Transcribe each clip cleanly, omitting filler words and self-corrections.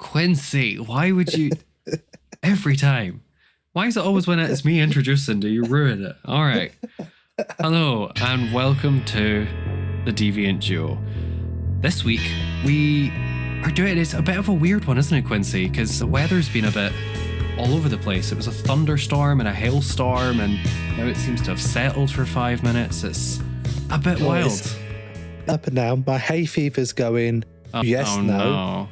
Quincy, why would you every time? Why is it always when it's me introducing do you ruin it? All right. Hello and welcome to the Deviant Duo. This week we are doing it's a bit of a weird one, isn't it, Quincy? Because the weather's been a bit all over the place. It was a thunderstorm and a hailstorm, and now it seems to have settled for 5 minutes. It's a bit wild. Up and down. My hay fever's going no.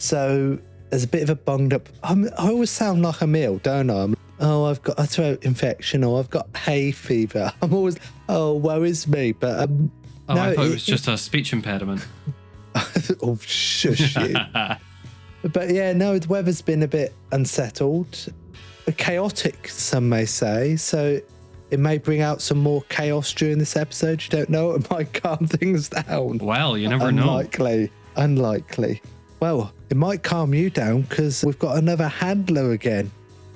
So there's a bit of a bunged up. I always sound like a meal, don't I? I've got a throat infection, or I've got hay fever. I'm always, woe is me. But no, I thought it was just a speech impediment. Oh, shush you. But yeah, no, the weather's been a bit unsettled, chaotic, some may say. So it may bring out some more chaos during this episode. You don't know. It might calm things down. Well, you never know. Unlikely. Well, it might calm you down because we've got another handler again.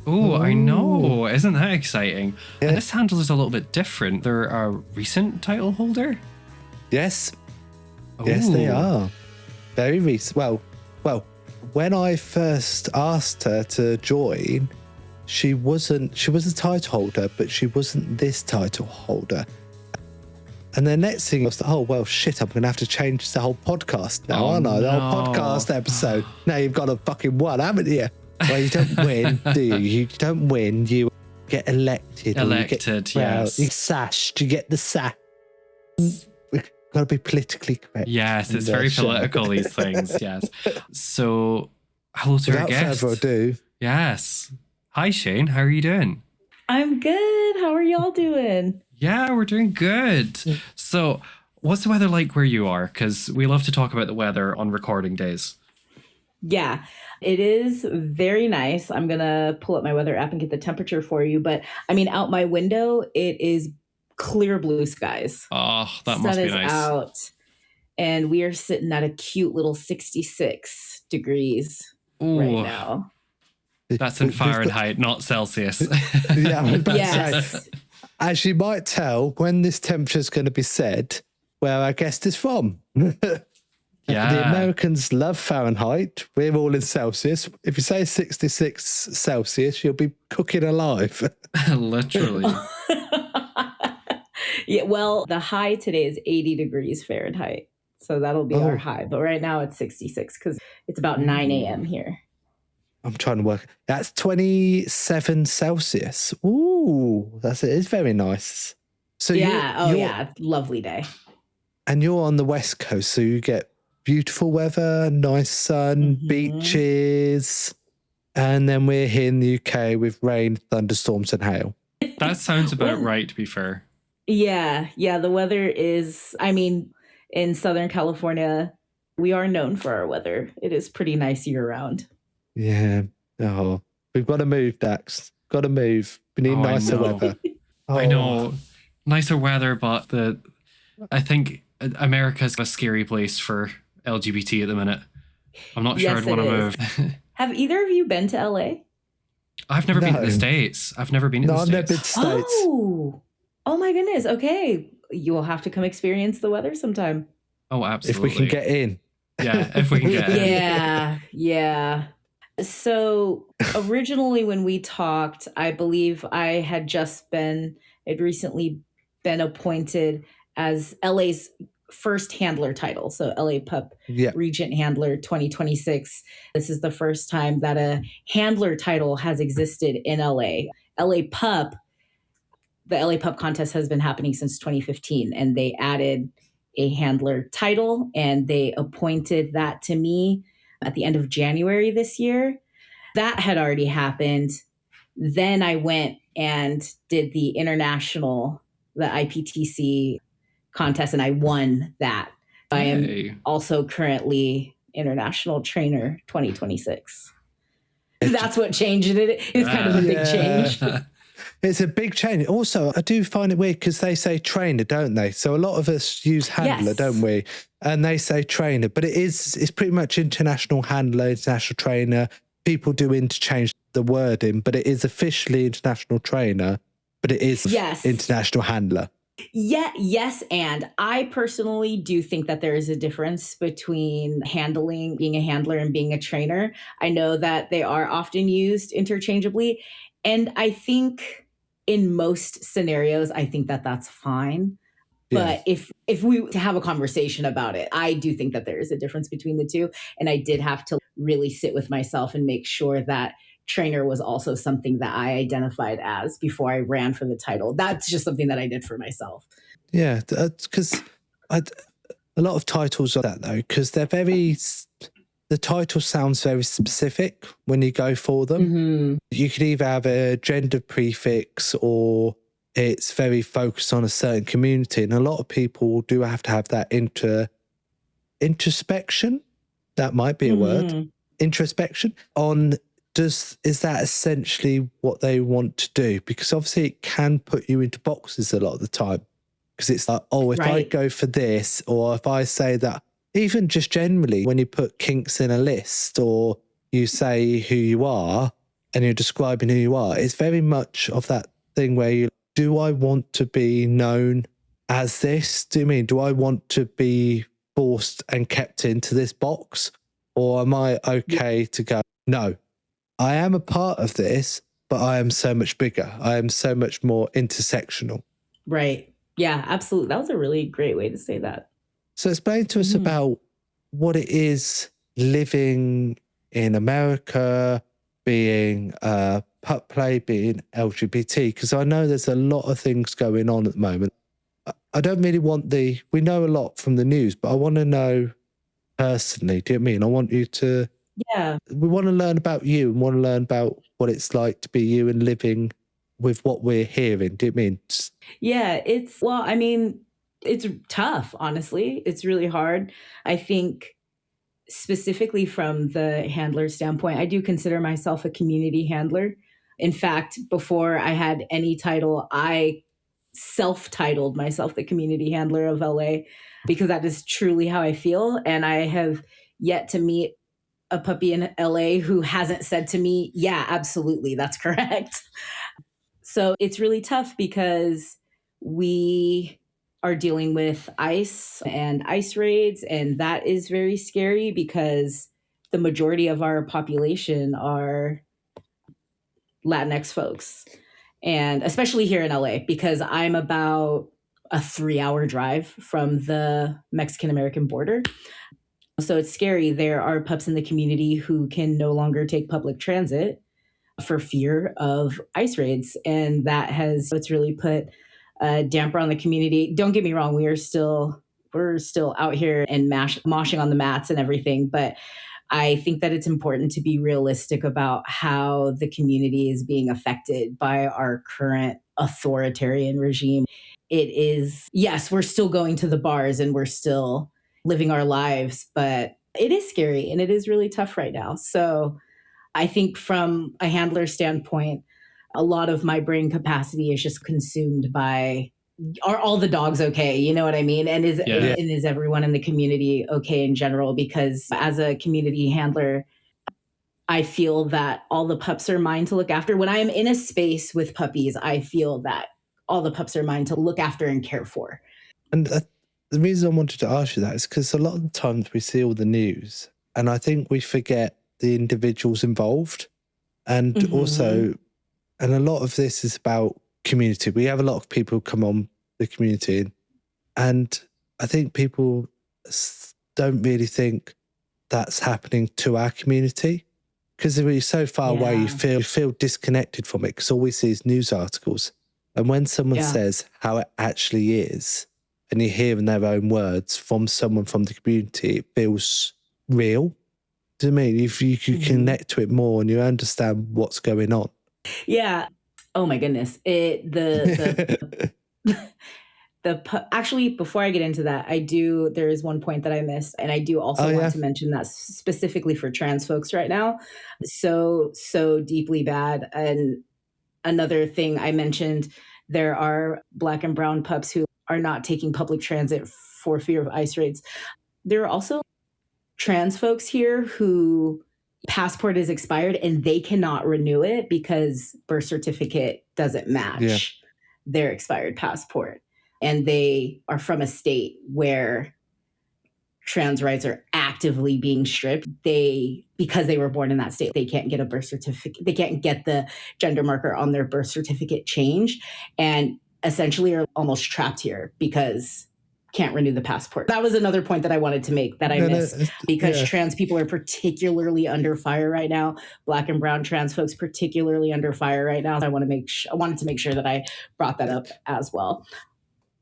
Oh, I know. Isn't that exciting? Yeah. And this handler is a little bit different. They're a recent title holder? Yes. Ooh. Yes, they are. Very recent. Well, when I first asked her to join, she was a title holder, but she wasn't this title holder. And the next thing was, I'm going to have to change the whole podcast now, aren't I? The whole podcast episode. Now you've got a fucking one, haven't you? Well, you don't win, do you? You don't win, you get elected. Yes. You sashed, you get the sash. We've got to be politically correct. Yes, it's very political, these things, yes. So, hello to our guest. Without further ado. Yes. Hi, Shayn. How are you doing? I'm good. How are y'all doing? Yeah, we're doing good. So, what's the weather like where you are? Because we love to talk about the weather on recording days. Yeah, it is very nice. I'm going to pull up my weather app and get the temperature for you. But I mean, out my window, it is clear blue skies. Oh, that must be nice. Out. And we are sitting at a cute little 66 degrees right now. That's in Fahrenheit, not Celsius. Yeah, I was about to say, as you might tell, when this temperature is going to be said, where our guest is from. Yeah. The Americans love Fahrenheit. We're all in Celsius. If you say 66 Celsius, you'll be cooking alive. Literally. Yeah, well, the high today is 80 degrees Fahrenheit. So that'll be our high. But right now it's 66 because it's about 9 a.m. here. I'm trying to work. That's 27 Celsius. Ooh, it's very nice. So yeah, lovely day. And you're on the West Coast, so you get beautiful weather, nice sun, beaches, and then we're here in the UK with rain, thunderstorms, and hail. That sounds about right, to be fair. Yeah, the weather is, in Southern California, we are known for our weather. It is pretty nice year round. Yeah. Oh, we've got to move, Dax. Got to move. We need nicer weather. I know. Nicer weather, but I think America's a scary place for LGBT at the minute. I'm not sure I'd want to move. Have either of you been to LA? I've never been to the States. I've never been to the States. I've never been to the States. Oh my goodness. Okay. You will have to come experience the weather sometime. Oh, absolutely. If we can get in. Yeah, if we can get in. Yeah. So originally when we talked, I believe I had recently been appointed as LA's first handler title. So LA Pup Regent Handler 2026. This is the first time that a handler title has existed in LA. The LA Pup contest has been happening since 2015, and they added a handler title, and they appointed that to me at the end of January this year. That had already happened. Then I went and did the IPTC contest, and I won that. I am also currently International Trainer 2026. That's what changed it. It's kind of a big change. It's a big change. Also, I do find it weird because they say trainer, don't they? So a lot of us use handler, don't we? And they say trainer, but it's pretty much international handler, international trainer. People do interchange the wording, but it is officially international trainer, but it is international handler. Yeah, yes. And I personally do think that there is a difference between handling, being a handler and being a trainer. I know that they are often used interchangeably. And I think in most scenarios, I think that that's fine. Yeah. But if we to have a conversation about it, I do think that there is a difference between the two. And I did have to really sit with myself and make sure that trainer was also something that I identified as before I ran for the title. That's just something that I did for myself. Yeah, because a lot of titles are that though, because they're very. The title sounds very specific when you go for them. Mm-hmm. You could either have a gender prefix or it's very focused on a certain community, and a lot of people do have to have that introspection. That might be a word. Introspection on. Is that essentially what they want to do? Because obviously it can put you into boxes a lot of the time. Because it's like, oh, if I go for this, or if I say that, even just generally, when you put kinks in a list or you say who you are and you're describing who you are, it's very much of that thing where do I want to be known as this? Do I want to be forced and kept into this box? Or am I okay to go, no, I am a part of this, but I am so much bigger. I am so much more intersectional. Right. Yeah, absolutely. That was a really great way to say that. So explain to us about what it is living in America, being pup play, being LGBT, because I know there's a lot of things going on at the moment. I don't really want we know a lot from the news, but I want to know personally, do you know what I mean? I want you to, we want to learn about you and want to learn about what it's like to be you and living with what we're hearing. Do you know what I mean? Yeah, it's tough, honestly. It's really hard. I think specifically from the handler standpoint, I do consider myself a community handler. In fact, before I had any title, I self-titled myself the community handler of LA because that is truly how I feel. And I have yet to meet a puppy in LA who hasn't said to me, yeah, absolutely, that's correct. So it's really tough because we are dealing with ICE and ICE raids, and that is very scary because the majority of our population are Latinx folks. And especially here in LA, because I'm about a 3-hour drive from the Mexican American border. So it's scary. There are pups in the community who can no longer take public transit for fear of ICE raids. And it's really put a damper on the community. Don't get me wrong, we're still out here and moshing on the mats and everything. But I think that it's important to be realistic about how the community is being affected by our current authoritarian regime. It is, yes, we're still going to the bars and we're still living our lives, but it is scary and it is really tough right now. So I think from a handler standpoint, a lot of my brain capacity is just consumed by, are all the dogs okay? You know what I mean? And is everyone in the community okay in general? Because as a community handler, I feel that all the pups are mine to look after. When I am in a space with puppies, I feel that all the pups are mine to look after and care for. And the reason I wanted to ask you that is because a lot of the times we see all the news and I think we forget the individuals involved. And also, and a lot of this is about community. We have a lot of people come on the community and I think people don't really think that's happening to our community because we're so far away, you feel disconnected from it because all we see is news articles. And when someone says how it actually is, and you hear in their own words from someone from the community, it feels real. Do you know what I mean? If you could connect to it more and you understand what's going on. Yeah. Oh my goodness. Actually, before I get into that, there is one point that I missed, and I do also want to mention that specifically for trans folks right now. So deeply bad. And another thing I mentioned, there are Black and brown pups who are not taking public transit for fear of ICE raids. There are also trans folks here who passport is expired and they cannot renew it because birth certificate doesn't match their expired passport. and they are from a state where trans rights are actively being stripped, because they were born in that state, they can't get a birth certificate. They can't get the gender marker on their birth certificate changed, and essentially are almost trapped here because can't renew the passport. That was another point that I wanted to make that I missed, because trans people are particularly under fire right now. Black and brown trans folks particularly under fire right now. I wanted to make sure that I brought that up as well.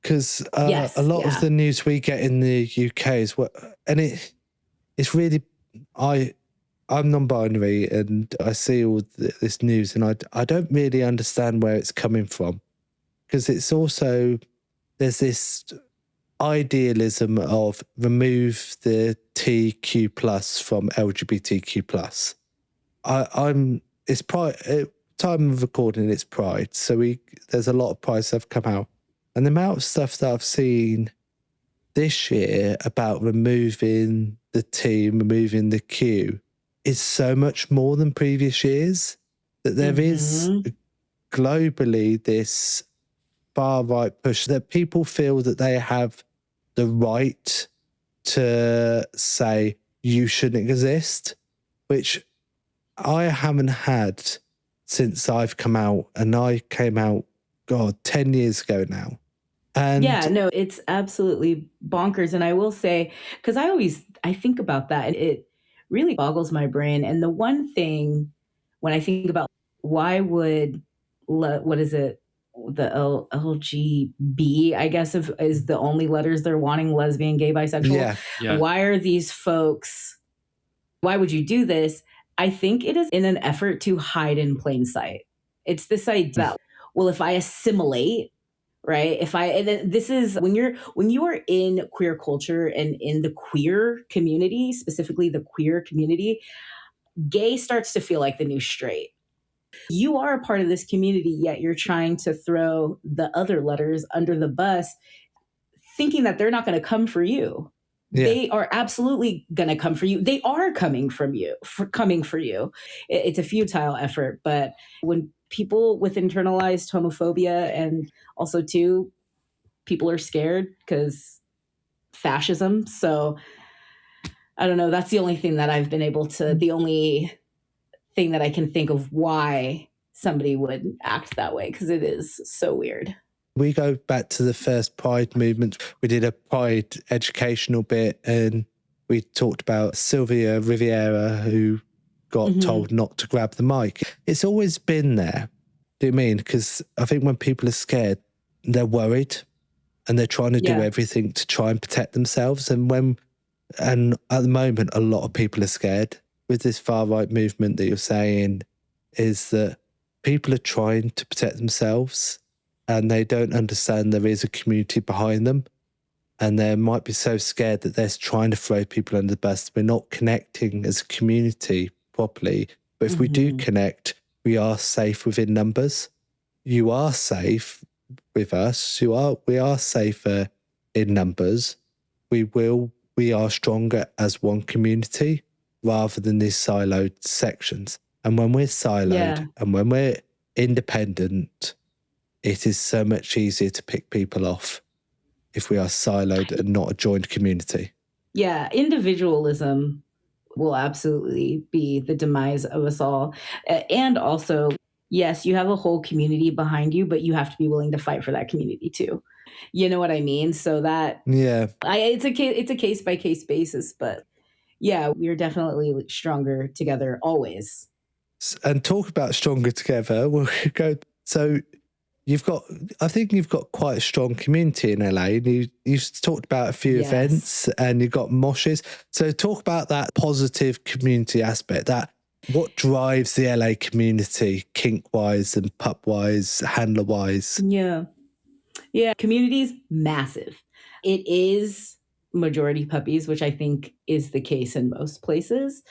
Because a lot of the news we get in the UK is it's really, I'm non-binary and I see all this news and I don't really understand where it's coming from, because it's also, there's this idealism of remove the TQ plus from LGBTQ plus. It's Pride, time of recording, it's Pride, so there's a lot of Pride stuff come out. And the amount of stuff that I've seen this year about removing the T, removing the Q, is so much more than previous years. That there is globally this far right push that people feel that they have the right to say you shouldn't exist, which I haven't had since I've come out. And I came out, 10 years ago now. And yeah, no, it's absolutely bonkers. And I will say, because I think about that, and it really boggles my brain. And the one thing when I think about why would, what is it, the LGB, I guess, is the only letters they're wanting, lesbian, gay, bisexual. Yeah. Why are these folks, why would you do this? I think it is in an effort to hide in plain sight. It's this idea that, well, if I assimilate, right? And then this is when you are in queer culture and in the queer community, specifically the queer community, gay starts to feel like the new straight. You are a part of this community, yet you're trying to throw the other letters under the bus, thinking that they're not going to come for you. Yeah. They are absolutely going to come for you. They are coming for you. It's a futile effort, but when people with internalized homophobia, and also too, people are scared because fascism. So I don't know. That's the only thing that I've been able to, the only thing that I can think of why somebody would act that way, because it is so weird. We go back to the first Pride movement. We did a Pride educational bit and we talked about Sylvia Riviera, who got told not to grab the mic. It's always been there. Do you mean? Because I think when people are scared, they're worried and they're trying to do everything to try and protect themselves. And at the moment, a lot of people are scared. With this far right movement that you're saying, is that people are trying to protect themselves and they don't understand there is a community behind them. And they might be so scared that they're trying to throw people under the bus. We're not connecting as a community properly. But if we do connect, we are safe within numbers. You are safe with us. We are safer in numbers. We are stronger as one community rather than these siloed sections. And when we're siloed and when we're independent, it is so much easier to pick people off if we are siloed and not a joined community. Yeah, individualism will absolutely be the demise of us all. And also, yes, you have a whole community behind you, but you have to be willing to fight for that community too. You know what I mean? So that, it's a case by case basis, but yeah, we're definitely stronger together always. And talk about stronger together. We'll go. So I think you've got quite a strong community in LA. You've talked about a few events and you've got moshes. So talk about that positive community aspect, that what drives the LA community, kink-wise and pup-wise, handler-wise. Yeah. Community's massive. It is majority puppies, which I think is the case in most places.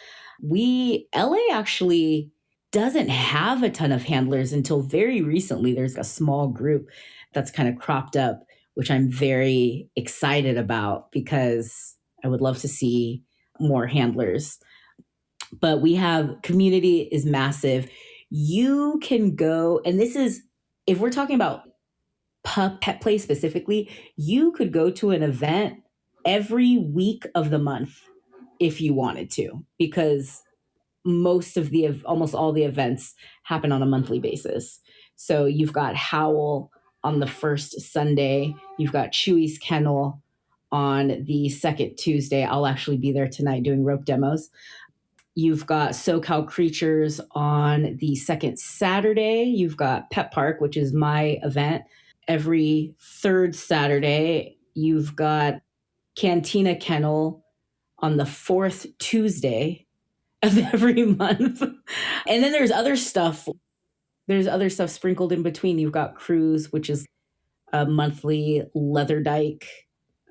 LA actually doesn't have a ton of handlers until very recently. There's a small group that's kind of cropped up, which I'm very excited about because I would love to see more handlers. But community is massive. You can go, and this is, if we're talking about pet play specifically, you could go to an event every week of the month if you wanted to, because almost all the events happen on a monthly basis. So you've got Howl on the first Sunday, you've got Chewy's Kennel on the second Tuesday. I'll actually be there tonight doing rope demos. You've got SoCal Creatures on the second Saturday. You've got Pet Park, which is my event, every third Saturday. You've got Cantina Kennel on the fourth Tuesday of every month. And then there's other stuff. There's other stuff sprinkled in between. You've got Cruise, which is a monthly leather dyke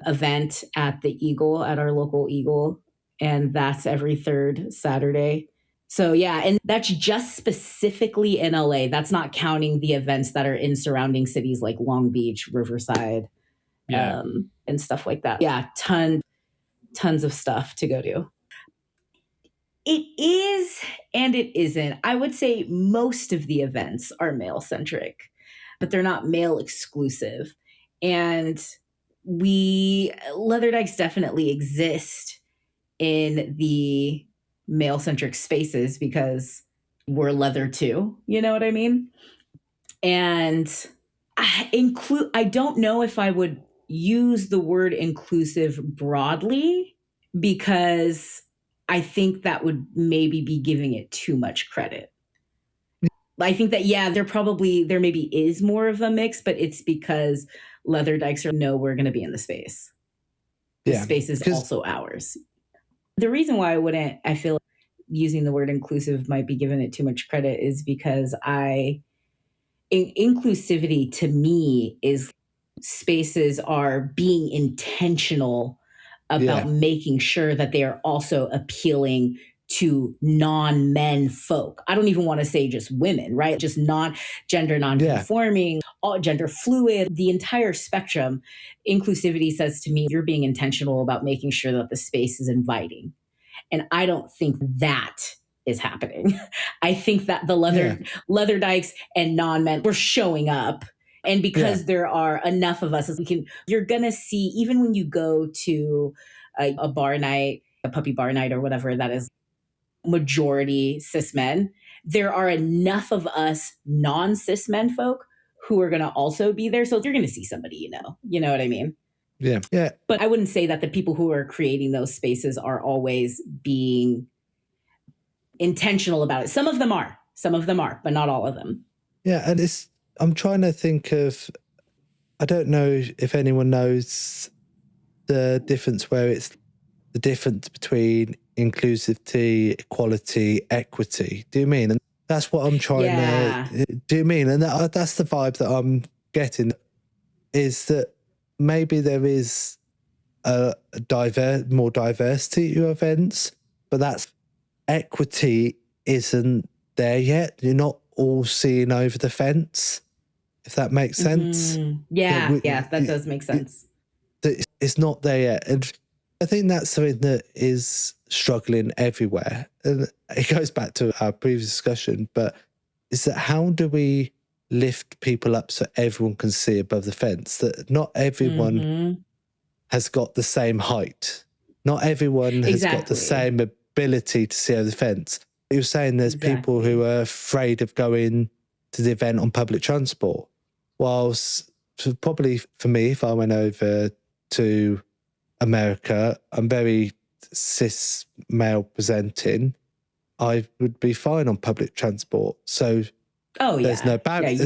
event at the Eagle, at our local Eagle. And that's every third Saturday. So yeah, and that's just specifically in LA. That's not counting the events that are in surrounding cities like Long Beach, Riverside, and stuff like that. Yeah, tons of stuff to go to. It is and it isn't. I would say most of the events are male-centric, but they're not male exclusive. And leather dykes definitely exist in the male-centric spaces because we're leather too. You know what I mean? And I don't know if I would use the word inclusive broadly, because I think that would maybe be giving it too much credit. I think that, yeah, there maybe is more of a mix, but it's because leather dykes know we're going to be in the space. The space is also ours. The reason why I feel like using the word inclusive might be giving it too much credit is because inclusivity to me is spaces are being intentional about making sure that they are also appealing to non-men folk. I don't even want to say just women, right? Just gender non-conforming, all gender fluid, the entire spectrum. Inclusivity says to me, you're being intentional about making sure that the space is inviting. And I don't think that is happening. I think that the leather dykes and non-men were showing up. And because there are enough of us, you're going to see, even when you go to a bar night, a puppy bar night or whatever, that is majority cis men, there are enough of us non-cis men folk who are going to also be there. So you're going to see somebody, you know what I mean? Yeah. Yeah. But I wouldn't say that the people who are creating those spaces are always being intentional about it. Some of them are, but not all of them. Yeah. And I'm trying to think of, I don't know if anyone knows the difference where it's the difference between inclusivity, equality, equity. Do you mean? And that's what I'm trying to, do you mean? And that's the vibe that I'm getting, is that maybe there is more diversity to events, but that's equity isn't there yet. You're not all seeing over the fence, if that makes sense. That does make sense. It's not there yet. And I think that's something that is struggling everywhere. And it goes back to our previous discussion, but is that how do we lift people up so everyone can see above the fence? That not everyone has got the same height. Not everyone has got the same ability to see over the fence. You're saying there's people who are afraid of going to the event on public transport. Whilst probably for me, if I went over to America, I'm very cis male presenting, I would be fine on public transport. So there's no barrier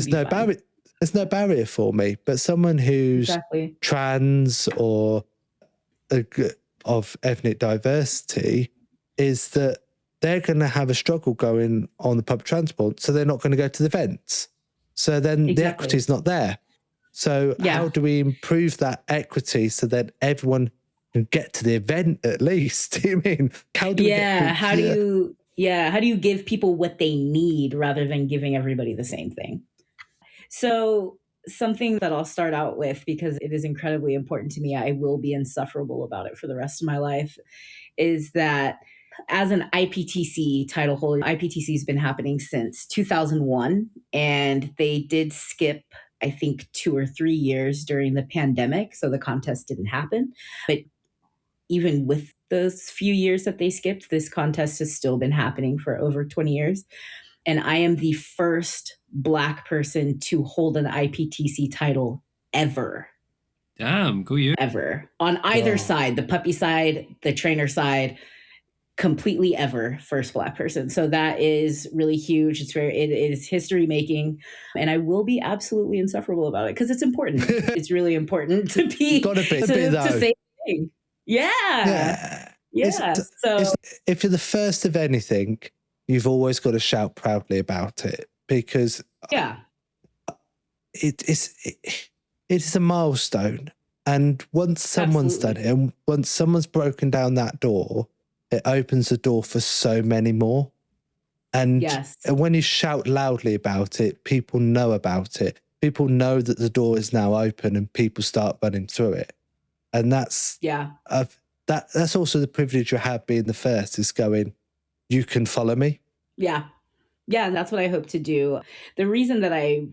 for me. But someone who's trans or of ethnic diversity, is that they're going to have a struggle going on the public transport, so they're not going to go to the events. So then the equity is not there. So how do we improve that equity so that everyone can get to the event at least? Do you mean? How do you give people what they need rather than giving everybody the same thing? So something that I'll start out with, because it is incredibly important to me, I will be insufferable about it for the rest of my life, is that as an IPTC title holder, IPTC has been happening since 2001, and they did skip I think 2 or 3 years during the pandemic. So the contest didn't happen. But even with those few years that they skipped, this contest has still been happening for over 20 years. And I am the first Black person to hold an IPTC title ever. Damn, go you. Ever. On either side, the puppy side, the trainer side, completely ever first Black person. So that is really huge. It is history making. And I will be absolutely insufferable about it because it's important. It's really important to be, to say the thing. Yeah. So if you're the first of anything, you've always got to shout proudly about it because it is a milestone. And once someone's done it, and once someone's broken down that door, it opens the door for so many more. And when you shout loudly about it, people know about it. People know that the door is now open and people start running through it. And that's that's also the privilege you have being the first, is going, you can follow me. Yeah. Yeah. And that's what I hope to do. The reason that I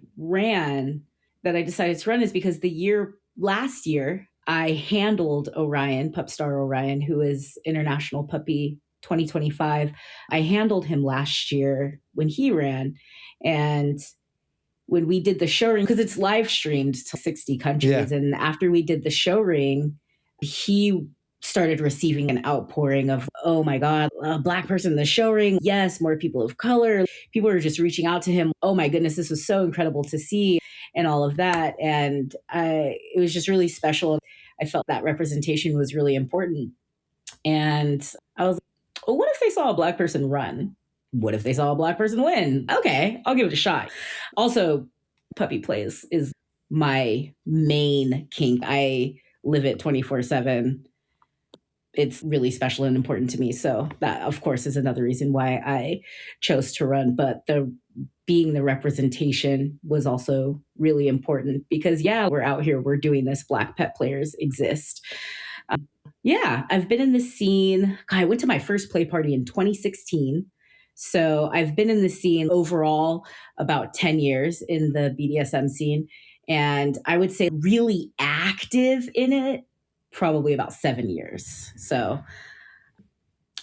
decided to run is because last year, I handled Orion, Pupstar Orion, who is International Puppy 2025. I handled him last year when he ran. And when we did the show ring, because it's live streamed to 60 countries. And after we did the show ring, he started receiving an outpouring of, oh my God, a Black person in the show ring. Yes, more people of color. People are just reaching out to him. Oh my goodness, this was so incredible to see and all of that. And it was just really special. I felt that representation was really important. And I was like, well, what if they saw a Black person run? What if they saw a Black person win? Okay, I'll give it a shot. Also, puppy plays is my main kink. I live it 24/7. It's really special and important to me. So that, of course, is another reason why I chose to run. But being the representation was also really important because, we're out here, we're doing this. Black pet players exist. I've been in the scene. I went to my first play party in 2016. So I've been in the scene overall about 10 years in the BDSM scene. And I would say really active in it, probably about 7 years. So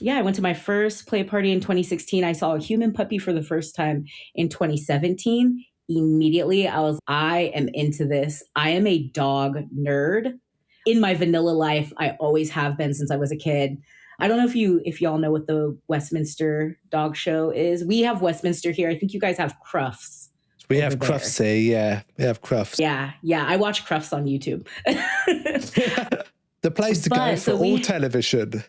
I went to my first play party in 2016. I saw a human puppy for the first time in 2017. Immediately, I am into this. I am a dog nerd. In my vanilla life, I always have been since I was a kid. I don't know if y'all know what the Westminster dog show is. We have Westminster here. I think you guys have Crufts. We have Crufts here, yeah. We have Crufts. Yeah. I watch Crufts on YouTube. The place to go for all television.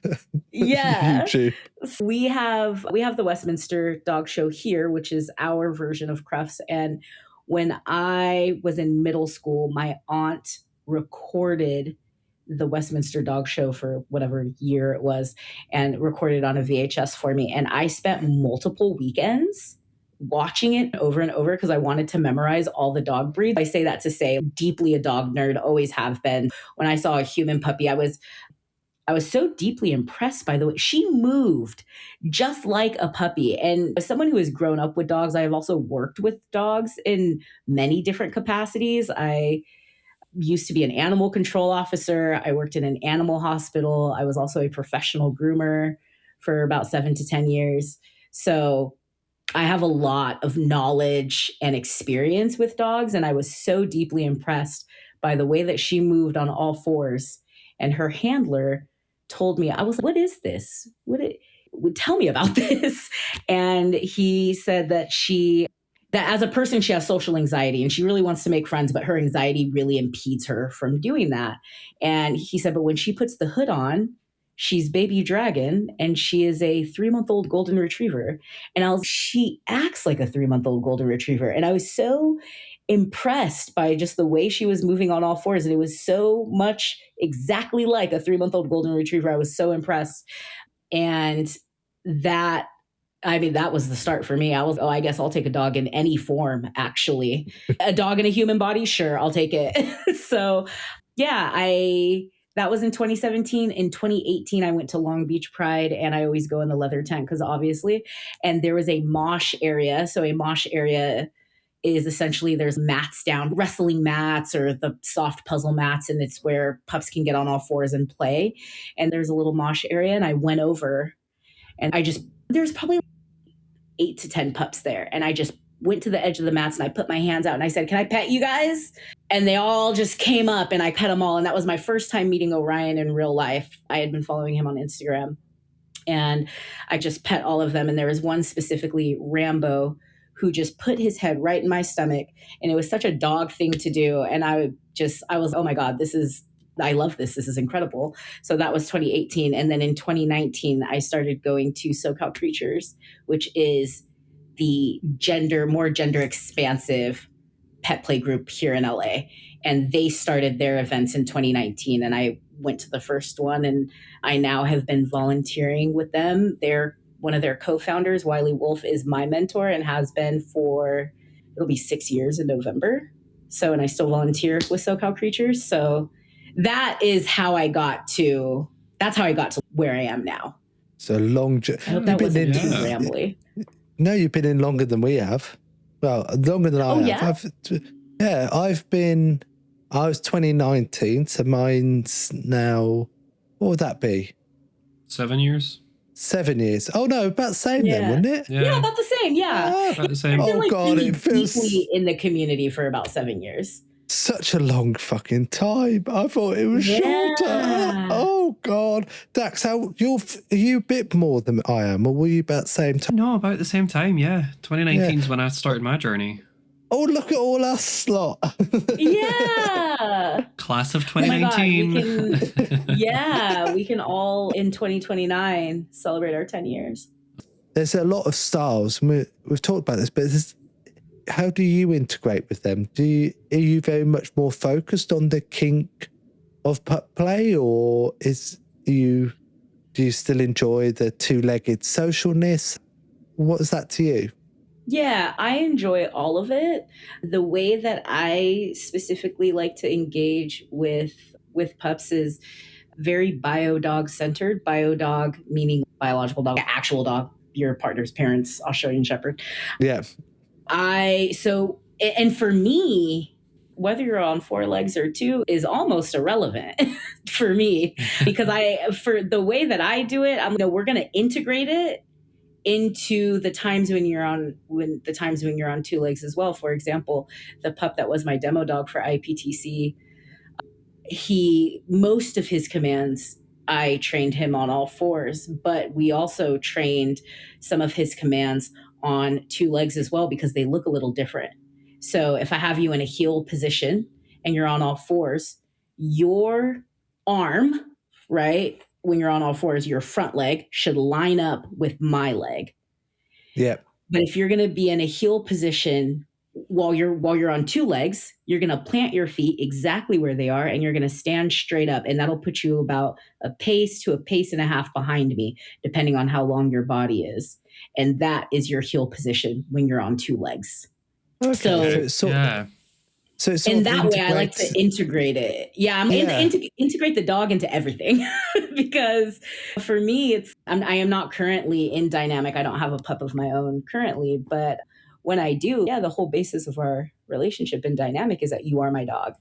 Yeah. YouTube. We have the Westminster Dog Show here, which is our version of Crufts. And when I was in middle school, my aunt recorded the Westminster Dog Show for whatever year it was and recorded on a VHS for me. And I spent multiple weekends watching it over and over because I wanted to memorize all the dog breeds. I say that to say deeply a dog nerd, always have been. When I saw a human puppy, I was so deeply impressed by the way she moved just like a puppy. And as someone who has grown up with dogs, I have also worked with dogs in many different capacities. I used to be an animal control officer. I worked in an animal hospital. I was also a professional groomer for about 7 to 10 years. So I have a lot of knowledge and experience with dogs, and I was so deeply impressed by the way that she moved on all fours. And her handler told me, I was like, what is this? Tell me about this. And he said that that as a person, she has social anxiety and she really wants to make friends, but her anxiety really impedes her from doing that. And he said, but when she puts the hood on, she's baby dragon and she is a 3-month-old golden retriever. And she acts like a 3-month-old golden retriever. And I was so impressed by just the way she was moving on all fours. And it was so much exactly like a 3-month-old golden retriever. I was so impressed. And that was the start for me. I guess I'll take a dog in any form, actually. A dog in a human body? Sure, I'll take it. So that was in 2017. In 2018, I went to Long Beach Pride, and I always go in the leather tent because obviously, and there was a mosh area. So a mosh area is essentially there's mats down, wrestling mats or the soft puzzle mats, and it's where pups can get on all fours and play. And there's a little mosh area, and I went over and there's probably 8 to 10 pups there. And I just went to the edge of the mats and I put my hands out and I said, "Can I pet you guys?" And they all just came up and I pet them all. And that was my first time meeting Orion in real life. I had been following him on Instagram and I just pet all of them. And there was one specifically, Rambo, who just put his head right in my stomach. And it was such a dog thing to do. And I was, oh my God, I love this. This is incredible. So that was 2018. And then in 2019, I started going to SoCal Creatures, which is the more gender expansive pet play group here in LA. And they started their events in 2019. And I went to the first one and I now have been volunteering with them. One of their co-founders, Wiley Wolf, is my mentor and has been it'll be 6 years in November. So, and I still volunteer with SoCal Creatures. So that's how I got to where I am now. So long. I hope that wasn't too rambly. No, you've been in longer than we have. Well, longer than I have. I was 2019, so mine's now, what would that be? 7 years? 7 years. Oh no, about the same then, wouldn't it? Yeah, about the same, yeah. About the same. I've been God, really it feels deeply in the community for about 7 years. such a long fucking time. I thought it was shorter. Oh God. Dax, are you a bit more than I am, or were you about the same time? No, about the same time, yeah. 2019 is when I started my journey. Oh, look at all us lot. Yeah. Class of 2019. Oh my God, we can all in 2029 celebrate our 10 years. There's a lot of styles. We've talked about this, but how do you integrate with them? Are you very much more focused on the kink of pup play, or do you still enjoy the two-legged socialness? What is that to you? Yeah, I enjoy all of it. The way that I specifically like to engage with pups is very bio-dog centered. Bio-dog meaning biological dog, actual dog, your partner's parents, Australian Shepherd. Yeah. And for me, whether you're on 4 legs or 2 is almost irrelevant for me, because for the way that I do it, we're going to integrate it into the times when you're on 2 legs as well. For example, the pup that was my demo dog for IPTC, most of his commands, I trained him on all 4s, but we also trained some of his commands on 2 legs as well, because they look a little different. So if I have you in a heel position and you're on all 4s, your arm, right, when you're on all 4s, your front leg should line up with my leg. Yeah. But if you're going to be in a heel position while you're on 2 legs, you're going to plant your feet exactly where they are, and you're going to stand straight up, and that'll put you about a pace to a pace and a half behind me, depending on how long your body is. And that is your heel position when you're on 2 legs. Okay. So in that way, I like to integrate it. Yeah, integrate the dog into everything because for me, I am not currently in dynamic. I don't have a pup of my own currently, but when I do, the whole basis of our relationship in dynamic is that you are my dog.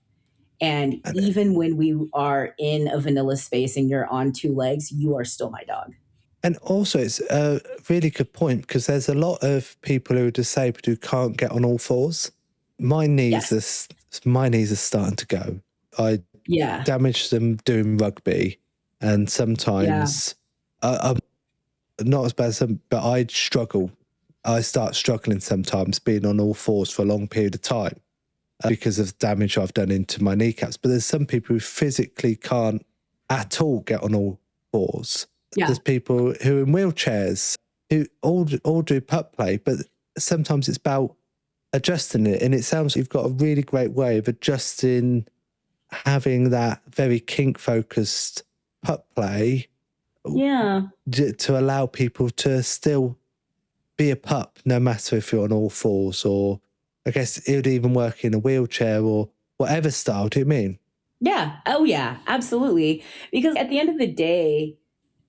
And even when we are in a vanilla space and you're on 2 legs, you are still my dog. And also, it's a really good point, because there's a lot of people who are disabled who can't get on all 4s. My knees are starting to go. I damaged them doing rugby, and sometimes I'm not as bad as them, but I struggle. I start struggling sometimes being on all 4s for a long period of time because of damage I've done into my kneecaps. But there's some people who physically can't at all get on all 4s. Yeah. There's people who are in wheelchairs who all do pup play, but sometimes it's about adjusting it. And it sounds like you've got a really great way of adjusting, having that very kink-focused pup play. Yeah. To allow people to still be a pup, no matter if you're on all 4s, or I guess it would even work in a wheelchair or whatever style. Do you mean? Yeah. Oh, yeah, absolutely. Because at the end of the day,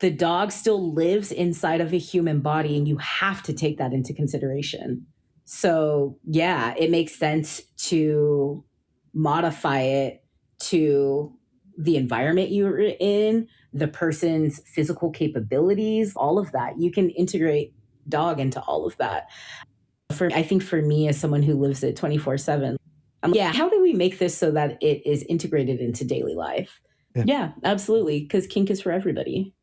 the dog still lives inside of a human body, and you have to take that into consideration. So yeah, it makes sense to modify it to the environment you're in, the person's physical capabilities, all of that. You can integrate dog into all of that. I think for me, as someone who lives it 24/7, yeah, how do we make this so that it is integrated into daily life? Yeah, absolutely. Because kink is for everybody.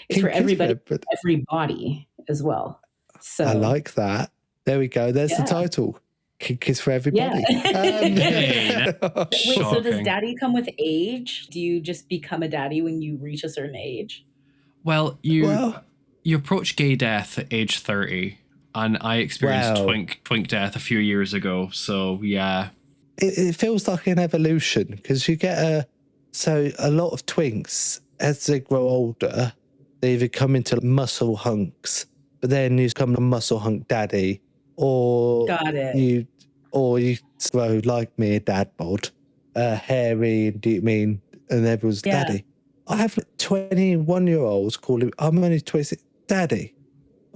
It's for everybody, every body as well. So I like that. There we go. There's the title. Kink is for everybody. Wait, so does daddy come with age? Do you just become a daddy when you reach a certain age? Well, you approach gay death at age 30, and I experienced twink death a few years ago. So yeah, it feels like an evolution because you get a lot of twinks as they grow older, they either come into muscle hunks, but then you become a muscle hunk daddy, or you grow like me, a dad bod, hairy. Do you mean? And everyone's daddy. I have 21-year-olds calling. I'm only 26. Daddy.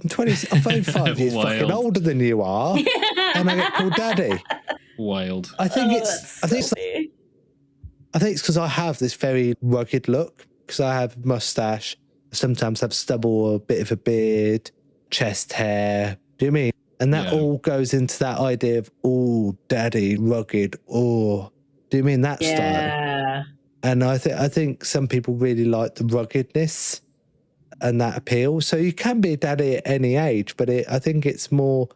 I'm 20. I'm 35 years fucking older than you are, and I get called daddy. Wild. I think it's because I have this very rugged look, because I have a mustache, I sometimes have stubble or a bit of a beard, chest hair. Do you mean? And that all goes into that idea of, oh, daddy, rugged, oh. Do you mean that style? And I think some people really like the ruggedness and that appeal. So you can be a daddy at any age, but I think it's more,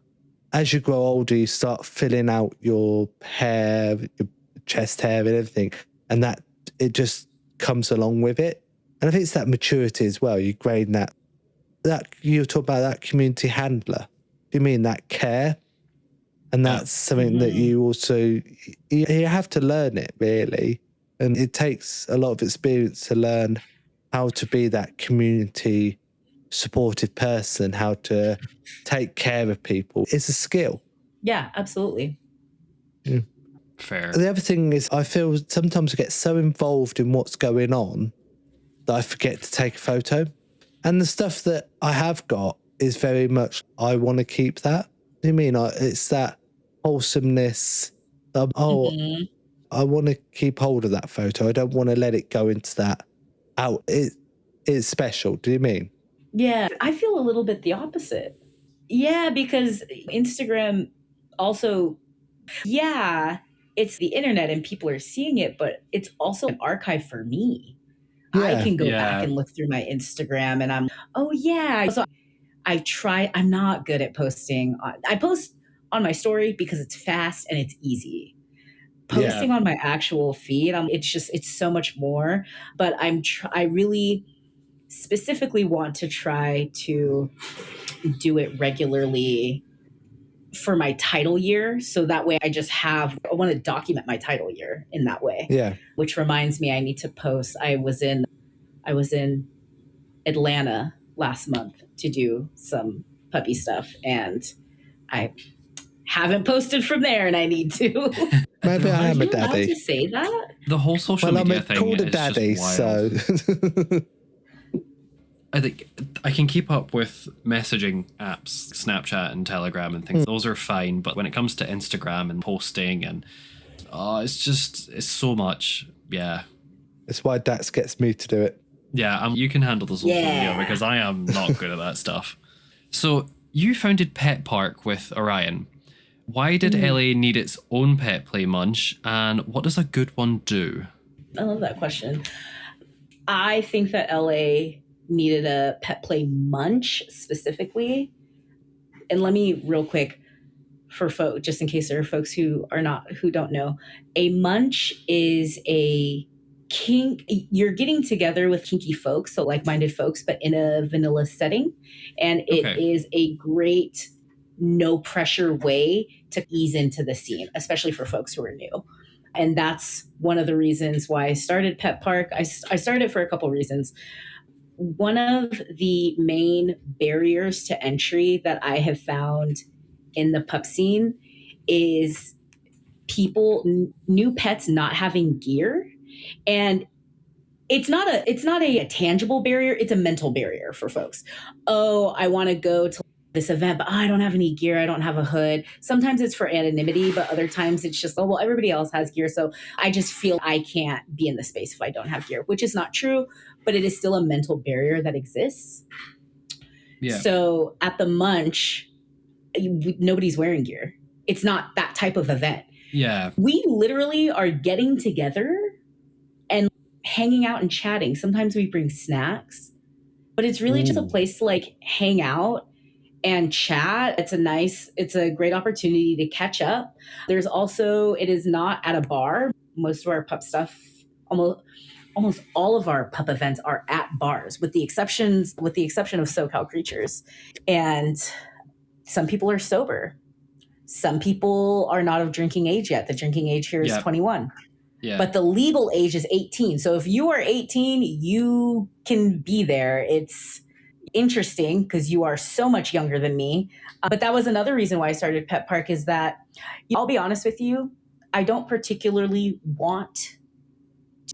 as you grow older, you start filling out your hair, your chest hair and everything, and that it just comes along with it. And I think it's that maturity as well. You gain that you talk about that community handler. Do you mean that care? And that's something that you also, you have to learn it, really. And it takes a lot of experience to learn how to be that community supportive person, how to take care of people. It's a skill. Yeah, absolutely. Yeah. Fair. The other thing is, I feel sometimes I get so involved in what's going on that I forget to take a photo. And the stuff that I have got is very much, I want to keep that. What do you mean? It's that wholesomeness. I want to keep hold of that photo. I don't want to let it go into that out. It's special. Do you mean? Yeah, I feel a little bit the opposite. Yeah, because Instagram also, it's the internet and people are seeing it, but it's also an archive for me. Yeah. I can go back and look through my Instagram and I'm, So I'm not good at posting. I post on my story because it's fast and it's easy. Posting on my actual feed, it's so much more. But I really specifically want to try to do it regularly for my title year. So that way I want to document my title year in that way. Yeah. Which reminds me, I need to post. I was in Atlanta last month to do some puppy stuff, and I haven't posted from there, and I need to. Maybe I am a daddy. Allowed to say that? The whole social media thing called is a daddy, just wild. So I think I can keep up with messaging apps, Snapchat and Telegram and things. Those are fine, but when it comes to Instagram and posting and it's so much. Yeah. It's why Dax gets me to do it. Yeah, you can handle the social media because I am not good at that stuff. So you founded Pet Park with Orion. Why did LA need its own pet play munch, and what does a good one do? I love that question. I think that LA needed a pet play munch specifically. And let me real quick for folks, just in case there are folks who don't know, a munch is a kink. You're getting together with kinky folks, so like-minded folks, but in a vanilla setting. And it is a great no pressure way to ease into the scene, especially for folks who are new. And that's one of the reasons why I started Pet Park. I started for a couple reasons. One of the main barriers to entry that I have found in the pup scene is new pets not having gear. And it's not a tangible barrier. It's a mental barrier for folks. Oh, I want to go to this event, but I don't have any gear. I don't have a hood. Sometimes it's for anonymity, but other times it's just, oh, well, everybody else has gear. So I just feel I can't be in the space if I don't have gear, which is not true, but it is still a mental barrier that exists. Yeah. So at the Munch, nobody's wearing gear. It's not that type of event. Yeah. We literally are getting together and hanging out and chatting. Sometimes we bring snacks, but it's really just a place to like hang out and chat. It's a great opportunity to catch up. There's also, it is not at a bar. Most of our pup stuff, almost all of our pup events are at bars, with the exception of SoCal Creatures. And some people are sober. Some people are not of drinking age yet. The drinking age here is 21. Yeah. But the legal age is 18. So if you are 18, you can be there. It's interesting because you are so much younger than me. But that was another reason why I started Pet Park, is that, I'll be honest with you, I don't particularly want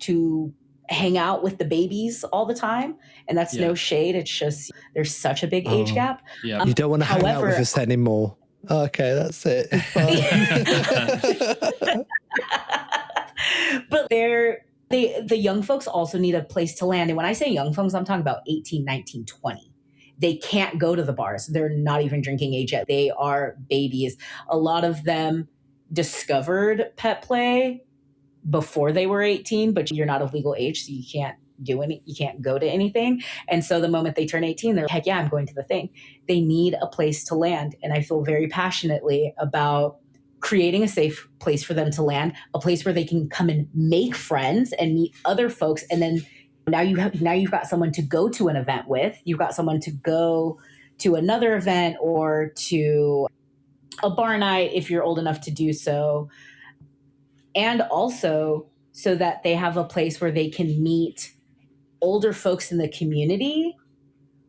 to hang out with the babies all the time. And that's no shade. It's just, there's such a big age gap. Yeah. You don't want to hang out with us anymore. Okay, that's it. But the young folks also need a place to land. And when I say young folks, I'm talking about 18, 19, 20. They can't go to the bars. They're not even drinking age yet. They are babies. A lot of them discovered pet play before they were 18, but you're not of legal age, so you can't you can't go to anything. And so the moment they turn 18, they're like, heck yeah, I'm going to the thing. They need a place to land. And I feel very passionately about creating a safe place for them to land, a place where they can come and make friends and meet other folks. And then now you've got someone to go to an event with. You've got someone to go to another event or to a bar night if you're old enough to do so. And also so that they have a place where they can meet older folks in the community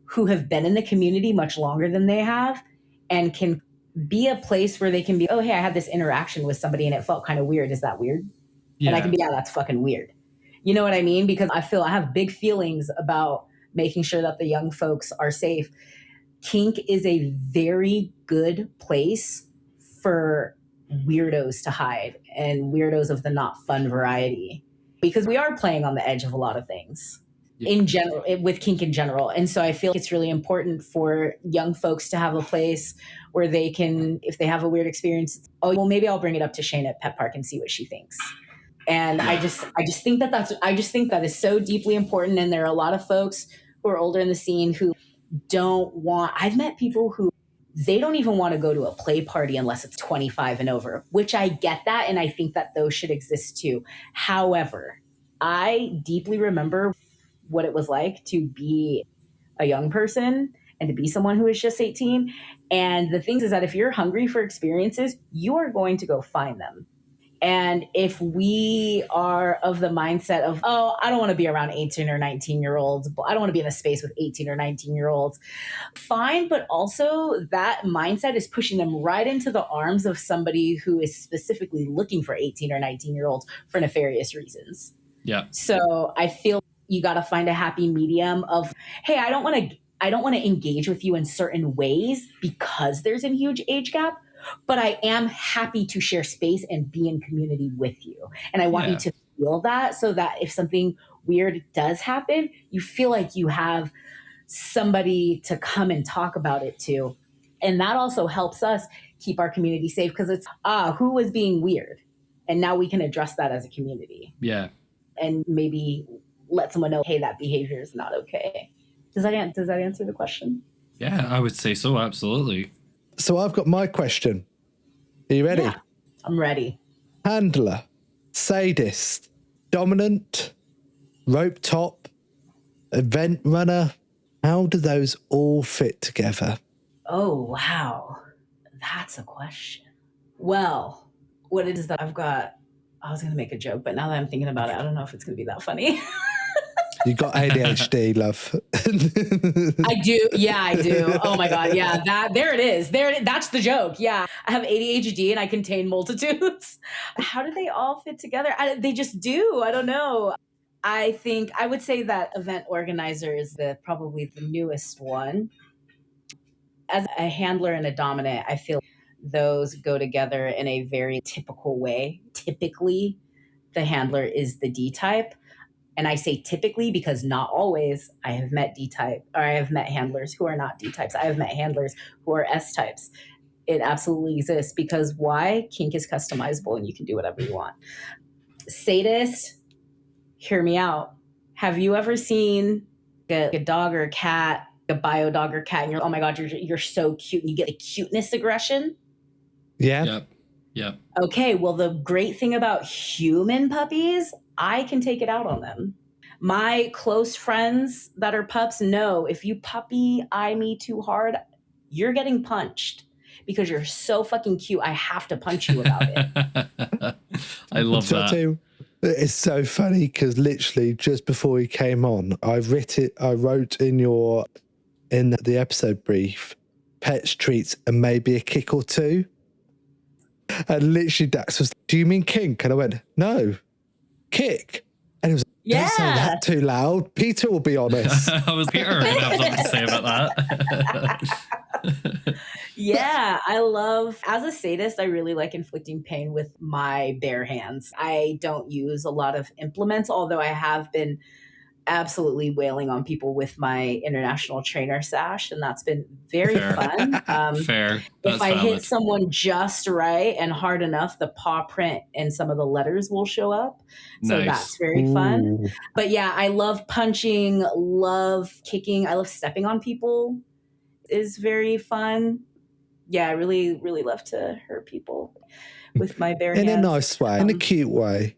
who have been in the community much longer than they have, and can be a place where they can be, oh, hey, I had this interaction with somebody and it felt kind of weird. Is that weird? Yeah. And I can be, yeah, that's fucking weird. You know what I mean? Because I have big feelings about making sure that the young folks are safe. Kink is a very good place for weirdos to hide, and weirdos of the not fun variety, because we are playing on the edge of a lot of things in general, with kink in general. And so I feel it's really important for young folks to have a place where they can, if they have a weird experience, oh, well, maybe I'll bring it up to Shayn at Pet Park and see what she thinks. And I just think that is so deeply important. And there are a lot of folks who are older in the scene who I've met people who they don't even want to go to a play party unless it's 25 and over, which I get that. And I think that those should exist too. However, I deeply remember what it was like to be a young person and to be someone who is just 18. And the thing is that if you're hungry for experiences, you are going to go find them. And if we are of the mindset of, oh, I don't want to be around 18 or 19-year-olds, I don't want to be in a space with 18 or 19-year-olds, fine. But also that mindset is pushing them right into the arms of somebody who is specifically looking for 18 or 19-year-olds for nefarious reasons. Yeah. So I feel you got to find a happy medium of, hey, I don't want to engage with you in certain ways because there's a huge age gap, but I am happy to share space and be in community with you. And I want you to feel that, so that if something weird does happen, you feel like you have somebody to come and talk about it to. And that also helps us keep our community safe, because it's, who was being weird? And now we can address that as a community. Yeah. And maybe let someone know, hey, that behavior is not okay. Does that answer the question? Yeah, I would say so. Absolutely. So I've got my question. Are you ready? Yeah, I'm ready. Handler, sadist, dominant, rope top, event runner. How do those all fit together? Oh, wow. That's a question. Well, what it is that I've got, I was going to make a joke, but now that I'm thinking about it, I don't know if it's going to be that funny. You got ADHD, love. I do. Yeah, I do. Oh my God. Yeah. There it is. That's the joke. Yeah. I have ADHD and I contain multitudes. How do they all fit together? They just do. I don't know. I think I would say that event organizer is probably the newest one. As a handler and a dominant, I feel those go together in a very typical way. Typically, the handler is the D type. And I say typically because not always. I have met D type, or I have met handlers who are not D types. I have met handlers who are S types. It absolutely exists because why? Kink is customizable and you can do whatever you want. Sadist, hear me out. Have you ever seen a dog or a cat, a bio dog or cat, and you're, oh my God, you're so cute, and you get a cuteness aggression? Yeah. Yep. Okay, well, the great thing about human puppies, I can take it out on them. My close friends that are pups know if you puppy eye me too hard, you're getting punched because you're so fucking cute. I have to punch you about it. I love So I'll that. tell you, it's so funny because literally just before he came on, I wrote in the episode brief, pets, treats, and maybe a kick or two. And literally Dax was, do you mean kink? And I went, no, kick. And he was like, don't say that too loud. Peter will be honest. I was Peter going to have something to say about that. Yeah, I love, as a sadist, I really like inflicting pain with my bare hands. I don't use a lot of implements, although I have been absolutely wailing on people with my international trainer sash, and that's been very fun. Fair. That's if I valid. hit someone just right and hard enough, the paw print and some of the letters will show up. So Nice. that's very fun. But yeah, I love punching, love kicking. I love stepping on people is very fun. Yeah, I really, really love to hurt people with my bare hands. In a nice way, in a cute way.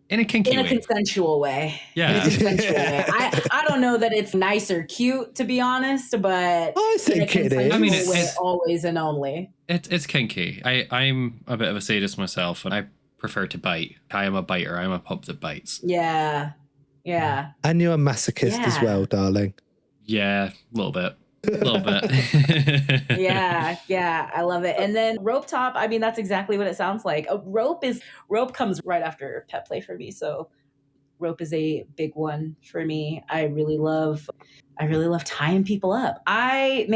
In a kinky way. In a consensual way. Yeah. In a consensual way. I don't know that it's nice or cute, to be honest, but I think it is. I mean, it's always and only. It's kinky. I'm a bit of a sadist myself, and I prefer to bite. I am a biter. I'm a pup that bites. Yeah. Yeah. And you're a masochist as well, darling. Yeah, a little bit. Yeah, I love it. And then rope top, I mean, that's exactly what it sounds like. Rope comes right after pet play for me. So rope is a big one for me. I really love tying people up. Tie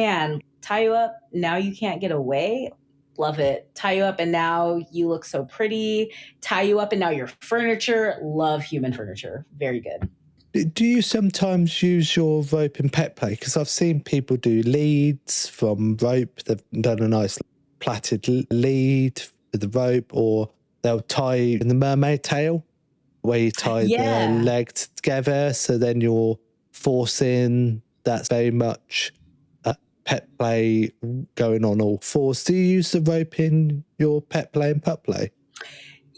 you up, now you can't get away. Love it. Tie you up and now you look so pretty. Tie you up and now you're furniture. Love human furniture. Very good. Do you sometimes use your rope in pet play? Because I've seen people do leads from rope. They've done a nice plaited lead with the rope, or they'll tie in the mermaid tail, where you tie the legs together. So then you're forcing. That's very much pet play going on all fours. Do you use the rope in your pet play and pup play?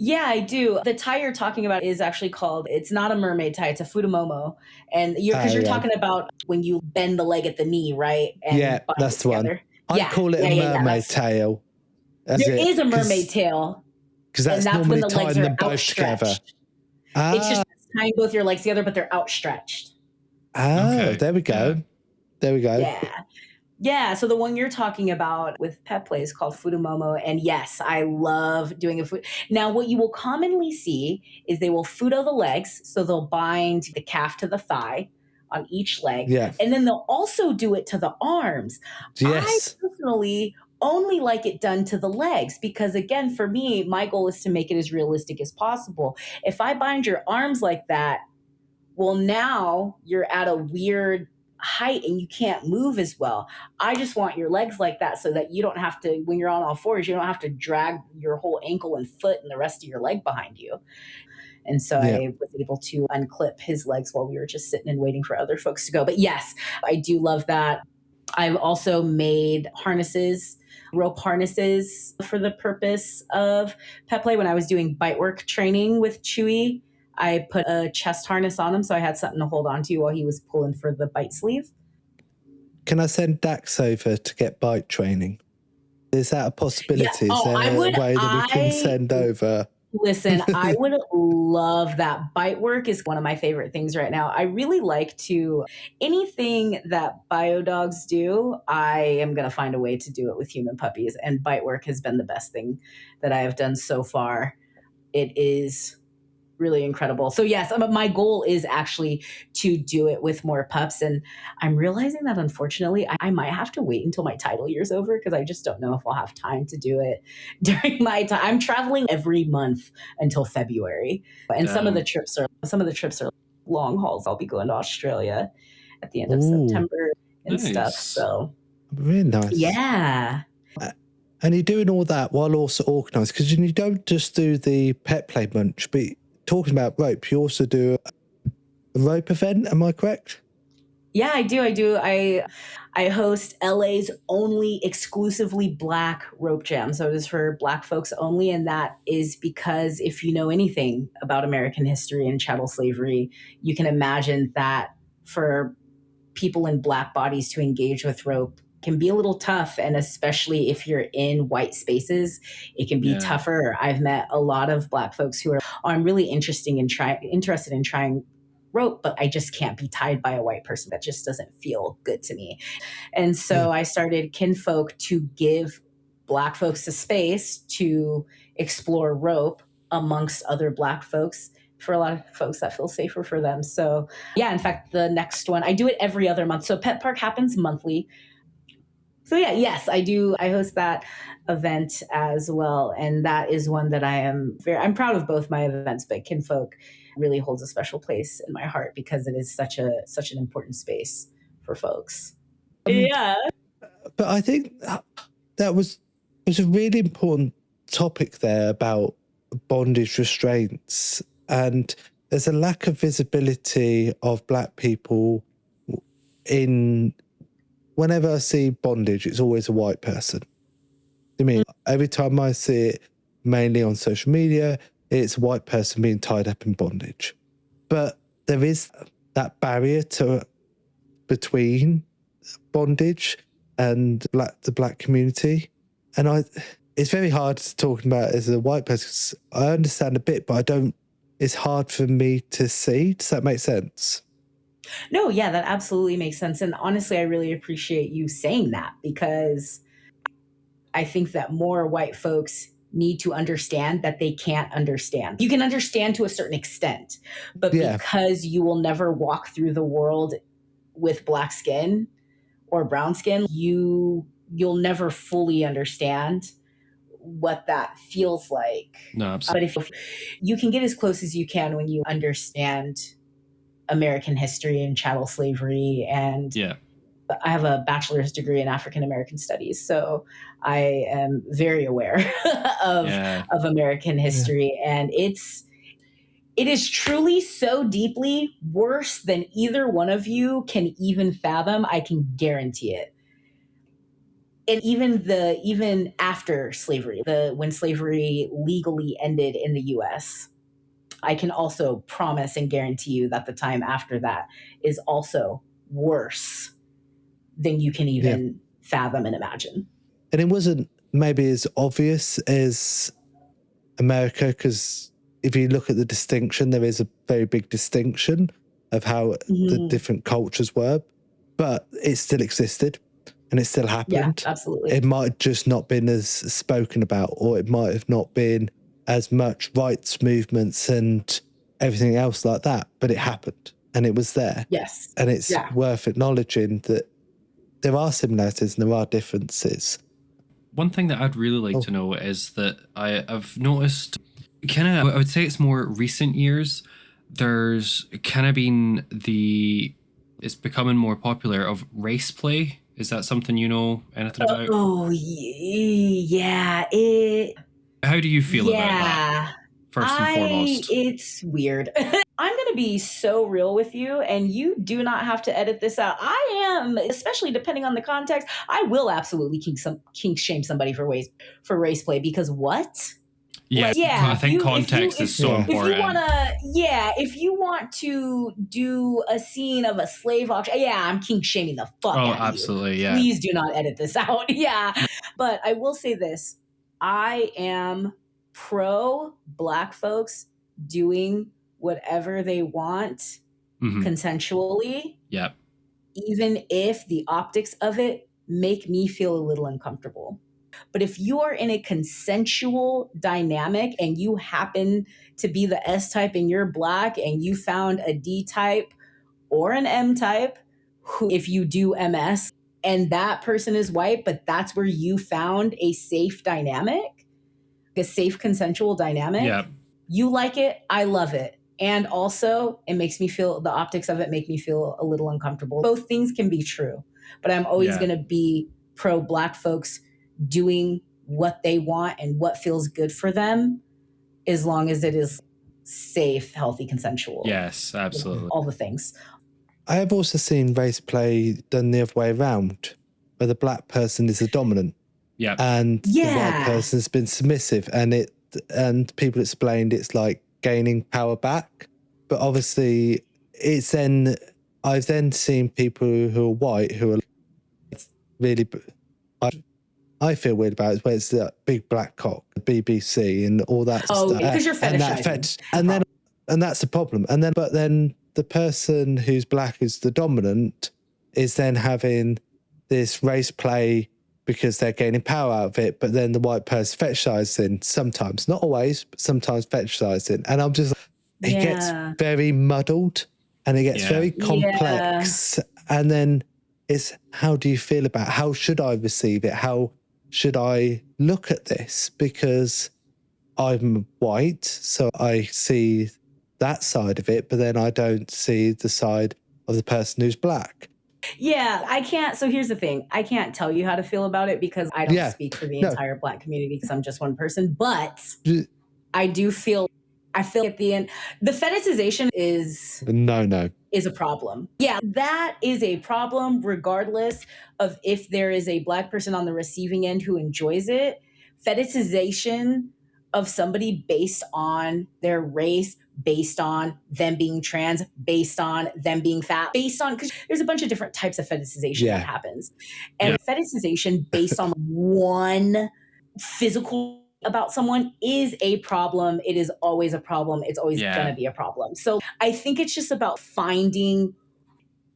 Yeah, I do. The tie you're talking about is actually called, it's not a mermaid tie, it's a futomomo. And you're talking about when you bend the leg at the knee, right? And that's the one. I call it a mermaid tail. There is a mermaid tail. Because that's normally tying them both together. It's just tying both your legs together, but they're outstretched. Okay. There we go. Yeah. There we go. Yeah, so the one you're talking about with pet play is called futomomo. And yes, I love doing a foot. Now, what you will commonly see is they will futo the legs. So they'll bind the calf to the thigh on each leg. Yeah. And then they'll also do it to the arms. Yes. I personally only like it done to the legs because, again, for me, my goal is to make it as realistic as possible. If I bind your arms like that, well, now you're at a weird height and you can't move as well. I just want your legs like that so that you don't have to, when you're on all fours, you don't have to drag your whole ankle and foot and the rest of your leg behind you. And so I was able to unclip his legs while we were just sitting and waiting for other folks to go. But yes, I do love that. I've also made harnesses, rope harnesses for the purpose of pet play. When I was doing bite work training with Chewy, I put a chest harness on him so I had something to hold on to while he was pulling for the bite sleeve. Can I send Dax over to get bite training? Is that a possibility? Yeah. Is there a way that we can send over? Listen, I would love that. Bite work is one of my favorite things right now. I really like to, anything that bio dogs do, I am going to find a way to do it with human puppies. And bite work has been the best thing that I have done so far. It is really incredible. So yes, my goal is actually to do it with more pups. And I'm realizing that unfortunately, I might have to wait until my title year's over because I just don't know if I'll have time to do it during my time. I'm traveling every month until February. And some of the trips are long hauls. I'll be going to Australia at the end of September and stuff. So really nice. Yeah. And you're doing all that while also organised, because you don't just do the pet play munch, but talking about rope, you also do a rope event, am I correct? Yeah, I do. I host LA's only exclusively Black rope jam. So it is for Black folks only. And that is because if you know anything about American history and chattel slavery, you can imagine that for people in Black bodies to engage with rope can be a little tough. And especially if you're in white spaces, it can be tougher. I've met a lot of Black folks who are, I'm really interested in trying rope, but I just can't be tied by a white person. That just doesn't feel good to me. And so I started Kinfolk to give Black folks a space to explore rope amongst other Black folks, for a lot of folks that feel safer for them. So yeah, in fact, the next one, I do it every other month. So Pet Park happens monthly. So yeah, yes, I do. I host that event as well. And that is one that I'm proud of both my events, but Kinfolk really holds a special place in my heart because it is such an important space for folks. Yeah. But I think that was a really important topic there about bondage restraints. And there's a lack of visibility of Black people in, whenever I see bondage, it's always a white person. I mean, every time I see it, mainly on social media, it's a white person being tied up in bondage. But there is that barrier between bondage and the Black community. And it's very hard to talk about as a white person, 'cause I understand a bit, but it's hard for me to see. Does that make sense? No, yeah, that absolutely makes sense. And honestly, I really appreciate you saying that because I think that more white folks need to understand that they can't understand. You can understand to a certain extent, but because you will never walk through the world with Black skin or brown skin, you'll never fully understand what that feels like. No, absolutely. But if you can get as close as you can when you understand American history and chattel slavery, and I have a bachelor's degree in African American studies, so I am very aware of American history, and it is truly so deeply worse than either one of you can even fathom. I can guarantee it. And even after slavery, when slavery legally ended in the U.S., I can also promise and guarantee you that the time after that is also worse than you can even fathom and imagine. And it wasn't maybe as obvious as America, because if you look at the distinction, there is a very big distinction of how the different cultures were, but it still existed and it still happened. Yeah, absolutely. It might have just not been as spoken about, or it might have not been as much rights movements and everything else like that, but it happened and it was there. Yes. And it's worth acknowledging that there are similarities and there are differences. One thing that I'd really like to know is that I've noticed, I would say it's more recent years, there's kind of been it's becoming more popular of race play. Is that something you know anything about? Oh, yeah. How do you feel about that? First and foremost. It's weird. I'm going to be so real with you, and you do not have to edit this out. I am, especially depending on the context, I will absolutely kink shame somebody for race play, because what? Yes, I think context is so important. If you want to do a scene of a slave auction, I'm kink shaming the fuck out of you. Absolutely, yeah. Please do not edit this out. But I will say this. I am pro Black folks doing whatever they want consensually. Yep. Even if the optics of it make me feel a little uncomfortable. But if you are in a consensual dynamic and you happen to be the S type and you're Black and you found a D type or an M type, who, if you do MS, and that person is white, but that's where you found a safe dynamic, a safe consensual dynamic, Yeah. you like it, I love it. And also, it makes me feel, the optics of it make me feel a little uncomfortable. Both things can be true, but I'm always going to be pro Black folks doing what they want and what feels good for them, as long as it is safe, healthy, consensual. Yes, absolutely. All the things. I have also seen race play done the other way around, where the Black person is the dominant. Yeah. And the white person has been submissive, and people explained it's like gaining power back. But obviously I've then seen people who are white who are really, I feel weird about it, where it's the big black cock, BBC and all that stuff. Oh, because you're fetishizing. And that's the problem. But then the person who's Black, who's the dominant, is then having this race play because they're gaining power out of it, but then the white person fetishizing sometimes, not always, but sometimes fetishizing. And I'm just, it gets very muddled and it gets very complex. And then it's, how do you feel about it? How should I receive it? How should I look at this? Because I'm white, so I see that side of it, but then I don't see the side of the person who's Black. Yeah, I can't. So here's the thing. I can't tell you how to feel about it because I don't speak for the entire Black community because I'm just one person. But I feel at the end, the fetishization is a problem. Yeah, that is a problem regardless of if there is a Black person on the receiving end who enjoys it. Fetishization of somebody based on their race, based on them being trans, based on them being fat, based on, because there's a bunch of different types of fetishization that happens. And fetishization based on one physical about someone is a problem. It is always a problem. It's always going to be a problem. So I think it's just about finding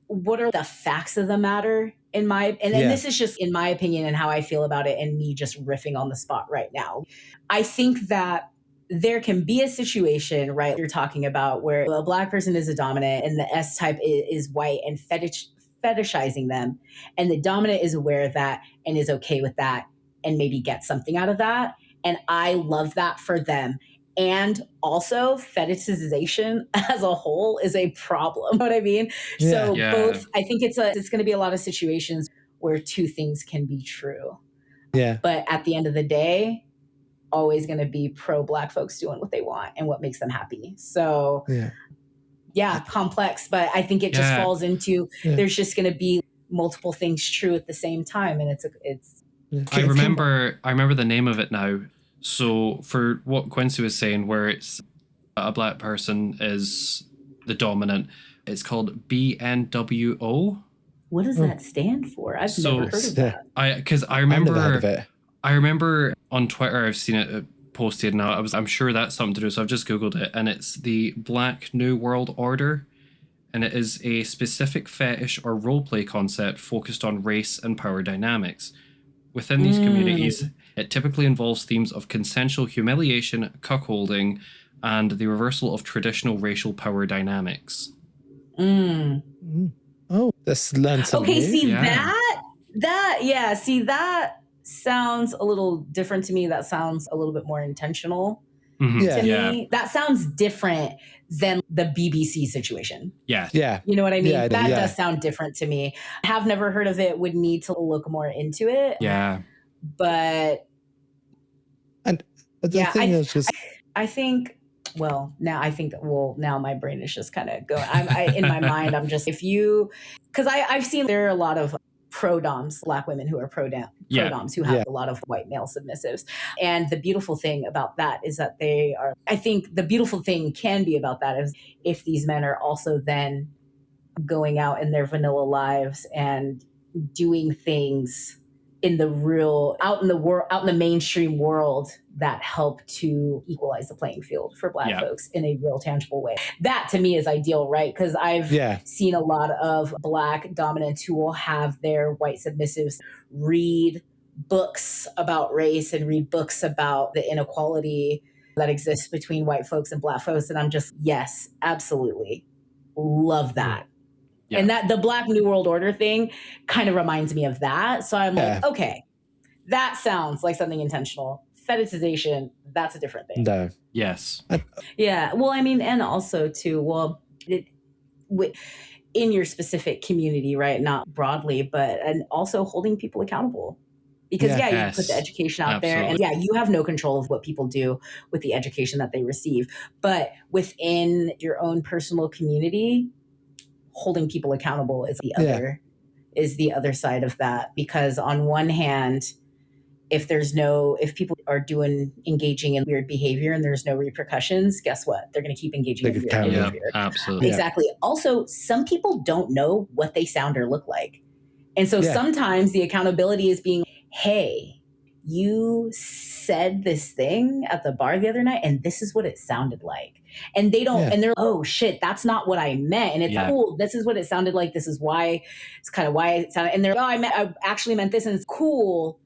what are the facts of the matter and this is just in my opinion and how I feel about it and me just riffing on the spot right now. I think that there can be a situation, right, you're talking about where a Black person is a dominant and the S type is white and fetishizing them. And the dominant is aware of that and is okay with that and maybe gets something out of that. And I love that for them. And also fetishization as a whole is a problem. You know what I mean? So both, I think it's going to be a lot of situations where two things can be true. Yeah. But at the end of the day, always going to be pro Black folks doing what they want and what makes them happy. So complex, but I think it just falls into, there's just going to be multiple things true at the same time. And it's. I remember the name of it now. So for what Quincy was saying, where it's a Black person is the dominant, it's called BNWO. What does that stand for? I've never heard of that. I remember on Twitter I've seen it posted now. I'm sure that's something to do, so I've just Googled it, and it's the Black New World Order, and it is a specific fetish or roleplay concept focused on race and power dynamics. Within these communities, it typically involves themes of consensual humiliation, cuckolding, and the reversal of traditional racial power dynamics. Oh, let's learn something. Okay, see that sounds a little different to me. That sounds a little bit more intentional to me. That sounds different than the BBC situation. Yeah. You know what I mean? That does sound different to me. I have never heard of it, would need to look more into it. Yeah. But the thing is just... I think, now my brain is just kind of going, in my mind, I'm just, because I've seen there are a lot of pro-doms, Black women who are pro-doms who have a lot of white male submissives. And the beautiful thing about that is that I think the beautiful thing can be about that is if these men are also then going out in their vanilla lives and doing things in the out in the mainstream world that help to equalize the playing field for Black folks in a real tangible way. That to me is ideal, right? Because I've seen a lot of Black dominants who will have their white submissives read books about race and read books about the inequality that exists between white folks and Black folks. And I'm just, yes, absolutely. Love that. Yeah. And that the Black New World Order thing kind of reminds me of that. So I'm like, okay, that sounds like something intentional. Fetishization, that's a different thing. No. Yes. Yeah. Well, I mean, and also too, well, in your specific community, right? Not broadly, but and also holding people accountable. Because you put the education out there, and you have no control of what people do with the education that they receive. But within your own personal community, holding people accountable is the other side of that. Because on one hand, if people are engaging in weird behavior and there's no repercussions, guess what? They're going to keep engaging in weird behavior. Absolutely. Exactly. Also, some people don't know what they sound or look like. And so sometimes the accountability is being, hey, you said this thing at the bar the other night and this is what it sounded like. And they don't, and they're, oh shit, that's not what I meant. And it's cool. This is what it sounded like. This is why, it's kind of why it sounded. And they're, I actually meant this, and it's cool.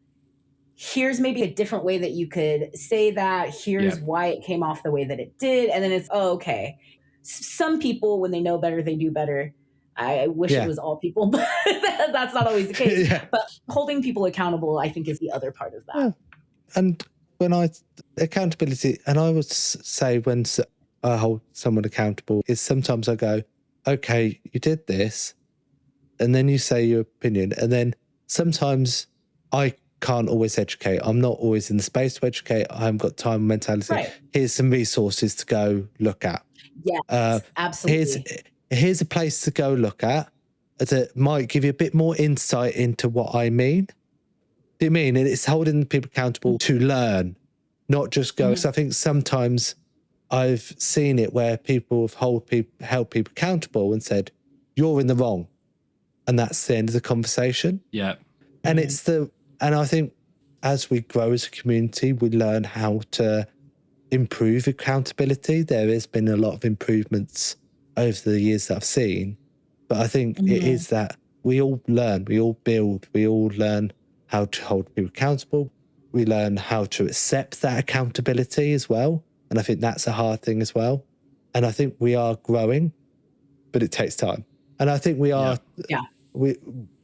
Here's maybe a different way that you could say that. Here's why it came off the way that it did. And then it's, okay. Some people, when they know better, they do better. I wish it was all people, but that's not always the case. But holding people accountable, I think, is the other part of that. Yeah. And accountability, and I would say when I hold someone accountable, is sometimes I go, okay, you did this, and then you say your opinion, and then sometimes I can't always educate. I'm not always in the space to educate. I haven't got time and mentality. Right. Here's some resources to go look at. Yeah, absolutely. Here's a place to go look at that might give you a bit more insight into what I mean. Do you mean? And it's holding people accountable to learn, not just go. So I think sometimes I've seen it where people have held people accountable and said, you're in the wrong. And that's the end of the conversation. Yeah. And and I think as we grow as a community, we learn how to improve accountability. There has been a lot of improvements over the years that I've seen, but I think it is that we all learn, we all build, we all learn how to hold people accountable. We learn how to accept that accountability as well. And I think that's a hard thing as well. And I think we are growing, but it takes time. And I think we are, we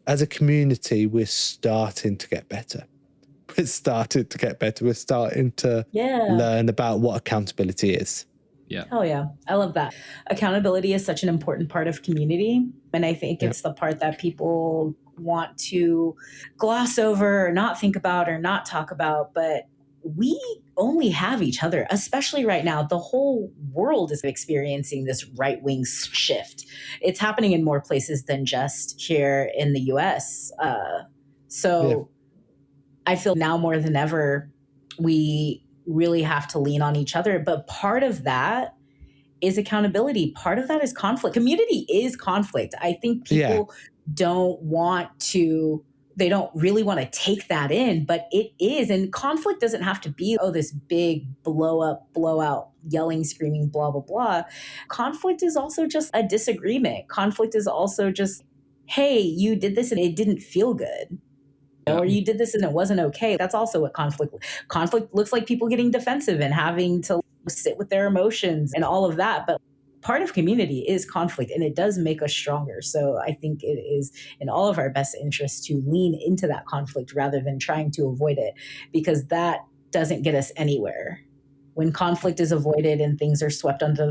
as a community, we're starting to get better. We're starting to learn about what accountability is. Yeah. Hell yeah. I love that. Accountability is such an important part of community. And I think it's the part that people want to gloss over or not think about or not talk about. But we only have each other, especially right now. The whole world is experiencing this right-wing shift. It's happening in more places than just here in the US. I feel now more than ever, we really have to lean on each other. But part of that is accountability. Part of that is conflict. Community is conflict. I think people don't really want to take that in, but it is. And conflict doesn't have to be, this big blowout, yelling, screaming, blah, blah, blah. Conflict is also just a disagreement. Conflict is also just, hey, you did this and it didn't feel good. Or you did this and it wasn't okay. That's also what conflict looks like, people getting defensive and having to sit with their emotions and all of that. But part of community is conflict, and it does make us stronger. So I think it is in all of our best interests to lean into that conflict rather than trying to avoid it, because that doesn't get us anywhere. When conflict is avoided and things are swept under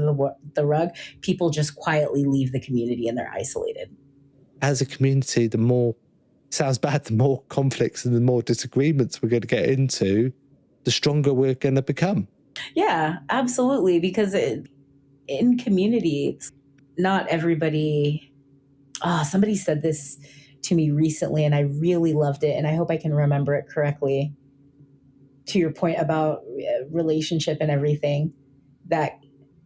the rug, people just quietly leave the community and they're isolated. As a community, the more conflicts and the more disagreements we're going to get into, the stronger we're going to become. Yeah, absolutely. Because in community, it's not everybody. Somebody said this to me recently and I really loved it. And I hope I can remember it correctly. To your point about relationship and everything, that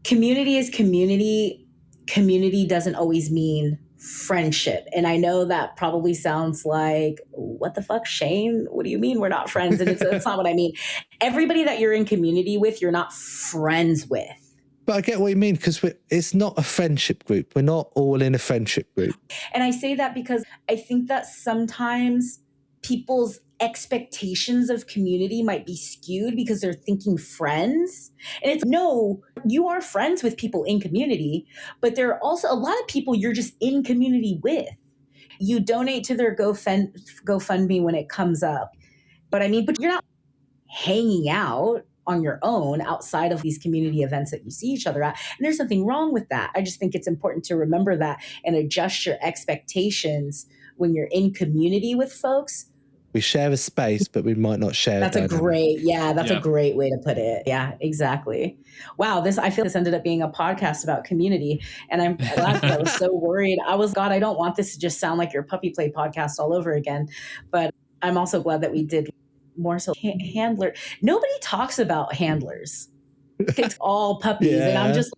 community is community. Community doesn't always mean friendship. And I know that probably sounds like, what the fuck, Shayn? What do you mean we're not friends? And it's not what I mean. Everybody that you're in community with, you're not friends with. But I get what you mean, because it's not a friendship group. We're not all in a friendship group. And I say that because I think that sometimes people's expectations of community might be skewed because they're thinking friends. And it's no, you are friends with people in community, but there are also a lot of people you're just in community with. You donate to their GoFundMe when it comes up. But you're not hanging out on your own outside of these community events that you see each other at. And there's nothing wrong with that. I just think it's important to remember that and adjust your expectations when you're in community with folks. We share a space, but we might not share. That's a great way to put it. Yeah, exactly. Wow, I feel this ended up being a podcast about community, and I'm glad that I was so worried. God, I don't want this to just sound like your puppy play podcast all over again. But I'm also glad that we did more so handler. Nobody talks about handlers. It's all puppies, and I'm just.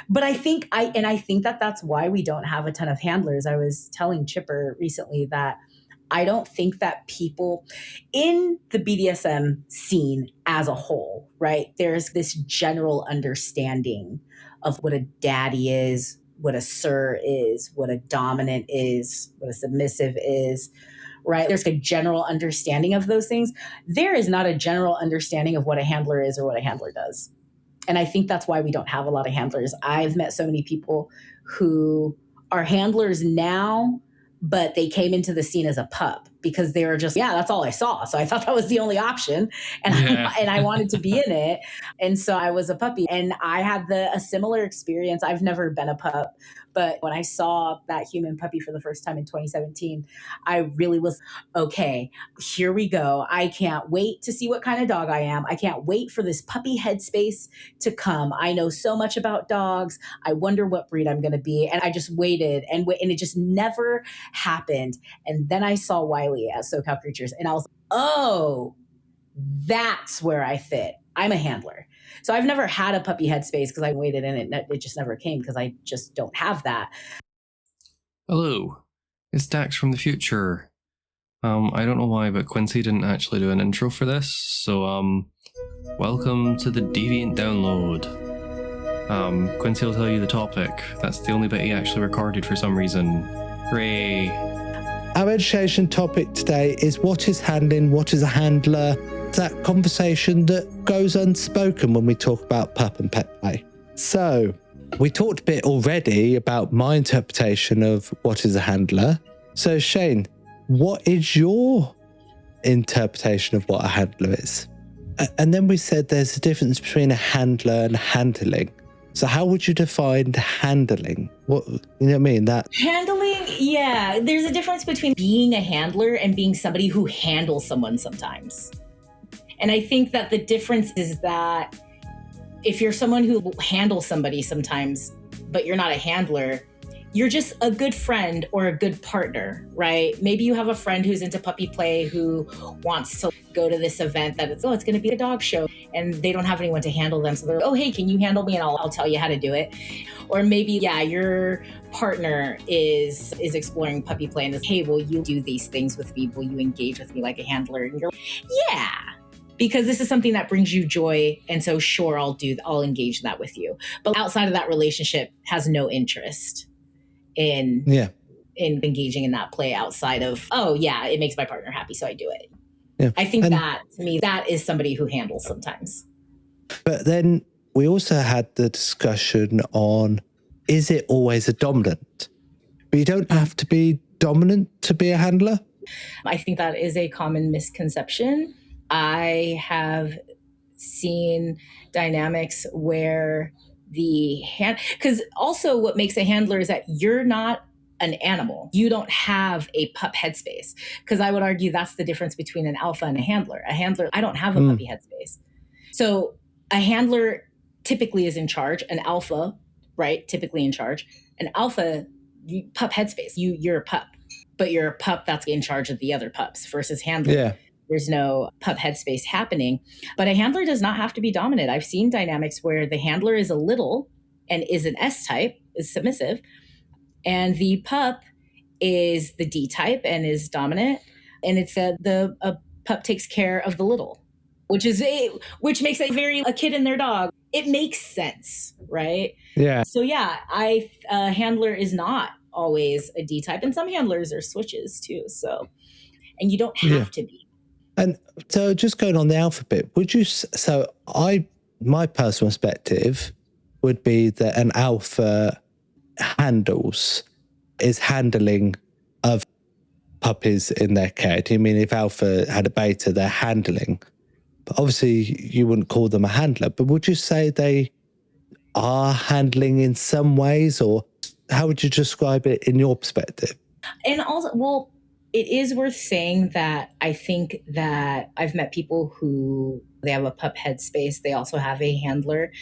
But I think that that's why we don't have a ton of handlers. I was telling Chipper recently that I don't think that people in the BDSM scene as a whole, right? There's this general understanding of what a daddy is, what a sir is, what a dominant is, what a submissive is, right? There's a general understanding of those things. There is not a general understanding of what a handler is or what a handler does. And I think that's why we don't have a lot of handlers. I've met so many people who are handlers now, but they came into the scene as a pup because they were just, that's all I saw. So I thought that was the only option. And, and I wanted to be in it. And so I was a puppy, and I had a similar experience. I've never been a pup, but when I saw that human puppy for the first time in 2017, I really was, okay, here we go. I can't wait to see what kind of dog I am. I can't wait for this puppy headspace to come. I know so much about dogs. I wonder what breed I'm going to be. And I just waited and it just never happened. And then I saw Wiley at SoCal Creatures, and I was like, oh, that's where I fit. I'm a handler. So I've never had a puppy headspace because I waited, and it just never came because I just don't have that. Hello, it's Dax from the future. I don't know why, but Quincy didn't actually do an intro for this. So welcome to the Deviant Download. Quincy will tell you the topic. That's the only bit he actually recorded for some reason. Hooray. Our education topic today is what is handling, what is a handler. It's that conversation that goes unspoken when we talk about pup and pet play. So we talked a bit already about my interpretation of what is a handler. So Shayn, what is your interpretation of what a handler is? And then we said there's a difference between a handler and handling. So how would you define handling? What, you know what I mean? That handling, yeah. There's a difference between being a handler and being somebody who handles someone sometimes. And I think that the difference is that if you're someone who handles somebody sometimes, but you're not a handler, you're just a good friend or a good partner, right? Maybe you have a friend who's into puppy play who wants to go to this event that it's going to be a dog show, and they don't have anyone to handle them. So they're, oh, hey, can you handle me? And I'll tell you how to do it. Or maybe, your partner is exploring puppy play and is, hey, will you do these things with me? Will you engage with me like a handler? And you're like, yeah, because this is something that brings you joy. And so sure, I'll engage in that with you. But outside of that relationship has no interest in engaging in that play outside of, it makes my partner happy, so I do it. Yeah. I think that, to me, that is somebody who handles sometimes. But then we also had the discussion on, is it always a dominant? But you don't have to be dominant to be a handler? I think that is a common misconception. I have seen dynamics where because also what makes a handler is that you're not an animal. You don't have a pup headspace. Because I would argue that's the difference between an alpha and a handler. A handler, I don't have a puppy headspace. So a handler typically is in charge. An alpha, right, typically in charge. An alpha, pup headspace. You're a pup, but you're a pup that's in charge of the other pups versus handler. Yeah. There's no pup headspace happening. But a handler does not have to be dominant. I've seen dynamics where the handler is a little and is an S type, is submissive, and the pup is the D type and is dominant. And it's a pup takes care of the little, which makes it a kid and their dog. It makes sense, right? Yeah. So a handler is not always a D type, and some handlers are switches too. So, and you don't have to be. And so just going on the alphabet, my personal perspective would be that an alpha is handling of puppies in their care. Do you mean if alpha had a beta, they're handling? But obviously you wouldn't call them a handler, but would you say they are handling in some ways, or how would you describe it in your perspective? And also, well, it is worth saying that I think that I've met people who they have a pup headspace. They also have a handler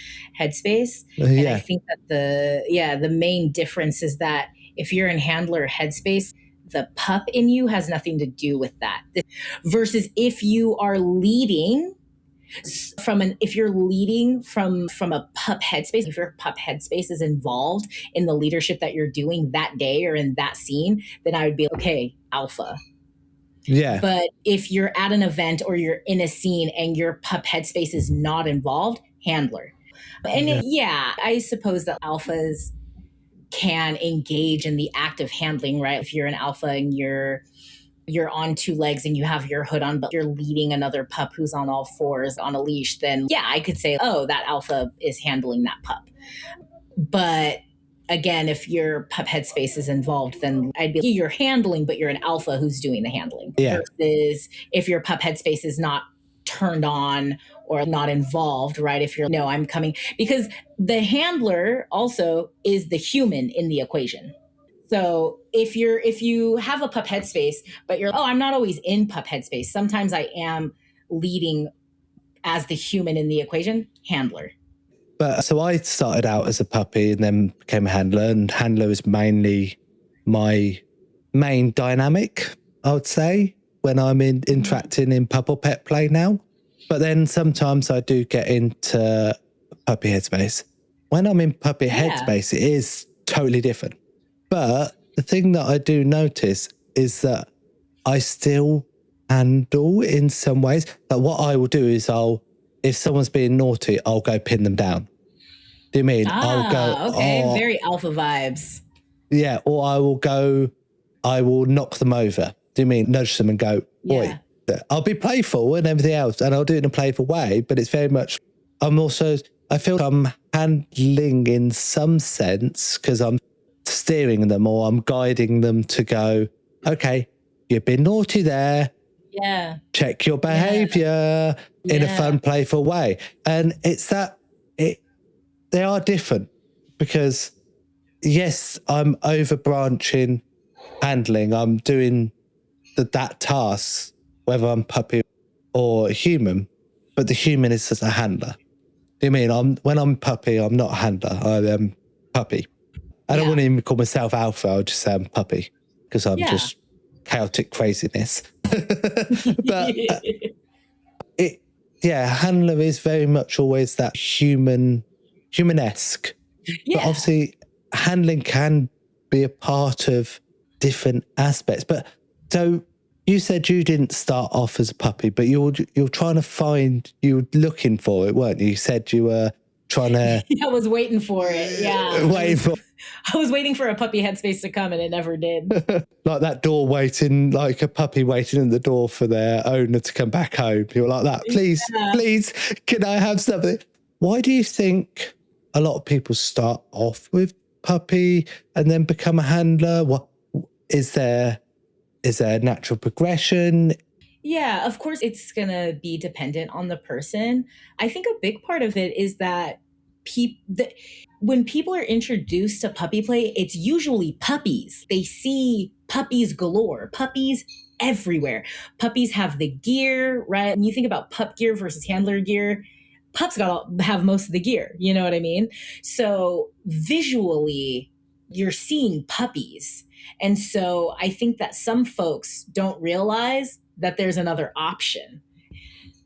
headspace. And I think that the main difference is that if you're in handler headspace, the pup in you has nothing to do with that. Versus if you are leading if you're leading from a pup headspace, if your pup headspace is involved in the leadership that you're doing that day or in that scene, then I would be okay, alpha. Yeah. But if you're at an event or you're in a scene and your pup headspace is not involved, handler. And I suppose that alphas can engage in the act of handling, right? If you're an alpha and you're on two legs and you have your hood on, but you're leading another pup who's on all fours on a leash, then I could say, oh, that alpha is handling that pup. But again, if your pup headspace is involved, then I'd be you're handling, but you're an alpha who's doing the handling. Yeah. Versus if your pup headspace is not turned on or not involved, right? If you're, no, I'm coming, because the handler also is the human in the equation. So if you have a pup headspace, but you're, I'm not always in pup headspace. Sometimes I am leading as the human in the equation, handler. But so I started out as a puppy and then became a handler, and handler is mainly my main dynamic, I would say, when I'm interacting in pup or pet play now. But then sometimes I do get into puppy headspace. When I'm in puppy headspace, it is totally different. But the thing that I do notice is that I still handle in some ways. Like what I will do is if someone's being naughty, I'll go pin them down. Do you mean I'll go? Okay, very alpha vibes. Yeah, or I will knock them over. Do you mean nudge them and go, oi? I'll be playful and everything else, and I'll do it in a playful way, but it's very much, I feel I'm handling in some sense because I'm steering them or I'm guiding them to go, okay, you've been naughty there. Yeah. Check your behavior in a fun, playful way. And it's that they are different because yes, I'm overbranching handling. I'm doing that task, whether I'm puppy or human, but the human is just a handler. Do you mean when I'm puppy, I'm not a handler. I am puppy. I don't want to even call myself alpha. I'll just say I'm puppy because I'm just chaotic craziness. But handler is very much always that humanesque. Yeah. But obviously handling can be a part of different aspects. But so you said you didn't start off as a puppy, but you're trying to find, you were looking for it, weren't you? You said you were trying to... I was waiting for it, I was waiting for a puppy headspace to come and it never did. Like that door waiting, like a puppy waiting in the door for their owner to come back home. You're like that, please, can I have something? Why do you think a lot of people start off with puppy and then become a handler? What is there a natural progression? Yeah, of course, it's going to be dependent on the person. I think a big part of it is that when people are introduced to puppy play, it's usually puppies. They see puppies galore, puppies everywhere. Puppies have the gear, right? When you think about pup gear versus handler gear, pups have most of the gear. You know what I mean? So visually, you're seeing puppies. And so I think that some folks don't realize that there's another option.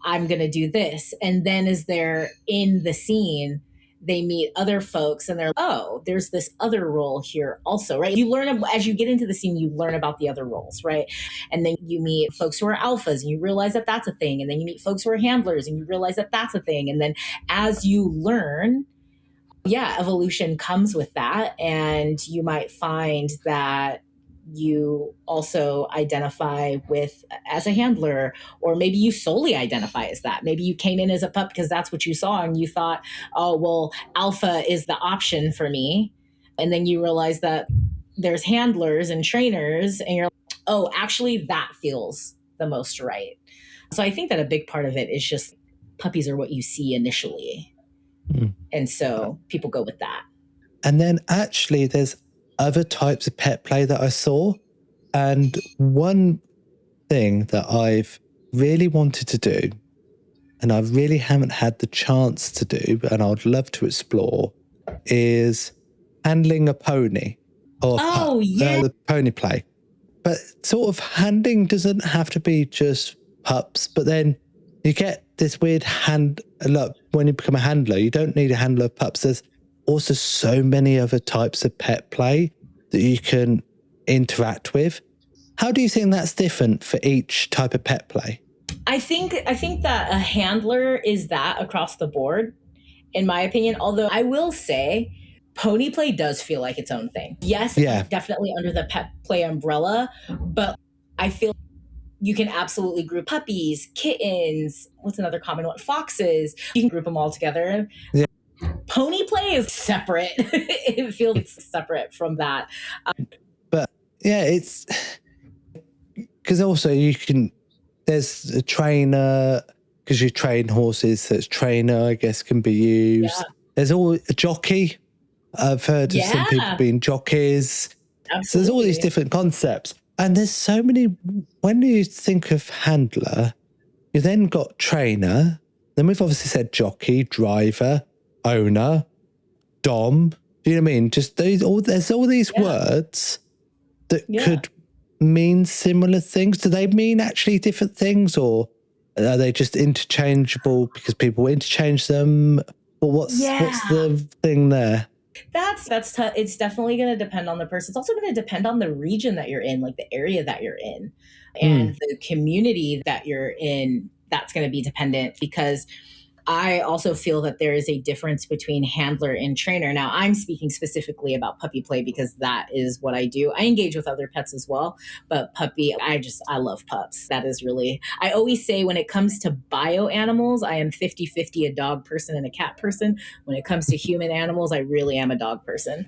I'm going to do this. And then as they're in the scene, they meet other folks and they're, oh, there's this other role here also, right? You learn, as you get into the scene, you learn about the other roles, right? And then you meet folks who are alphas and you realize that that's a thing. And then you meet folks who are handlers and you realize that that's a thing. And then as you learn, evolution comes with that. And you might find that you also identify with as a handler, or maybe you solely identify as that. Maybe you came in as a pup because that's what you saw and you thought, oh, well, alpha is the option for me. And then you realize that there's handlers and trainers and you're like, oh, actually that feels the most right. So I think that a big part of it is just puppies are what you see initially. And so people go with that. And then actually there's other types of pet play that I saw. And one thing that I've really wanted to do, and I really haven't had the chance to do, and I'd love to explore, is handling a pony or the pony play. But sort of handling doesn't have to be just pups, but then you get this weird look, when you become a handler, you don't need a handler of pups. There's also so many other types of pet play that you can interact with. How do you think that's different for each type of pet play? I think that a handler is that across the board, in my opinion. Although I will say, pony play does feel like its own thing. Yes, definitely under the pet play umbrella, but I feel you can absolutely group puppies, kittens, what's another common one? Foxes. You can group them all together. Yeah. Pony play is separate. It feels separate from that. But yeah, it's because also there's a trainer, because you train horses, so it's trainer, I guess, can be used. Yeah. There's a jockey. I've heard of some people being jockeys. Absolutely. So there's all these different concepts. And there's so many, when you think of handler, you then got trainer, then we've obviously said jockey, driver, owner, dom. Do you know what I mean? Just there's all these words that could mean similar things. Do they mean actually different things, or are they just interchangeable because people interchange them? Or what's the thing there? It's definitely going to depend on the person. It's also going to depend on the region that you're in, like the area that you're in, and the community that you're in. That's going to be dependent, because I also feel that there is a difference between handler and trainer. Now, I'm speaking specifically about puppy play because that is what I do. I engage with other pets as well, but puppy, I love pups. That is really, I always say when it comes to bio animals, I am 50-50 a dog person and a cat person. When it comes to human animals, I really am a dog person.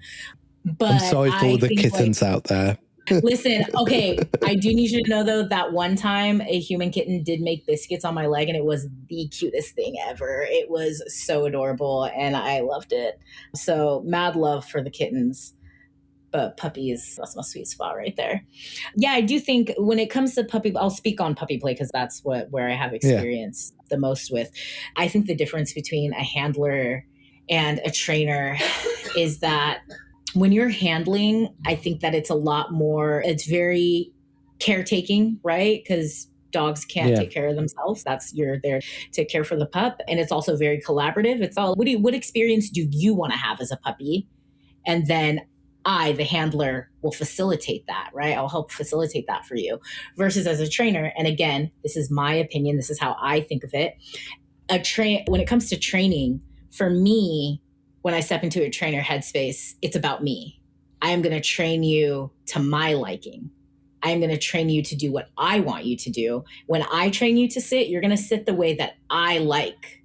But I'm sorry for all the kittens out there. Listen, okay, I do need you to know, though, that one time a human kitten did make biscuits on my leg, and it was the cutest thing ever. It was so adorable, and I loved it. So mad love for the kittens. But puppies, that's my sweet spot right there. Yeah, I do think when it comes to puppy, I'll speak on puppy play because that's where I have experience the most with. I think the difference between a handler and a trainer is that when you're handling, I think that it's a lot more, it's very caretaking, right? Because dogs can't take care of themselves. You're there to care for the pup. And it's also very collaborative. It's all, what experience do you want to have as a puppy? And then I, the handler, will facilitate that, right? I'll help facilitate that for you. Versus as a trainer, and again, this is my opinion, this is how I think of it. When it comes to training, for me, when I step into a trainer headspace, it's about me. I am going to train you to my liking. I am going to train you to do what I want you to do. When I train you to sit, you're going to sit the way that I like.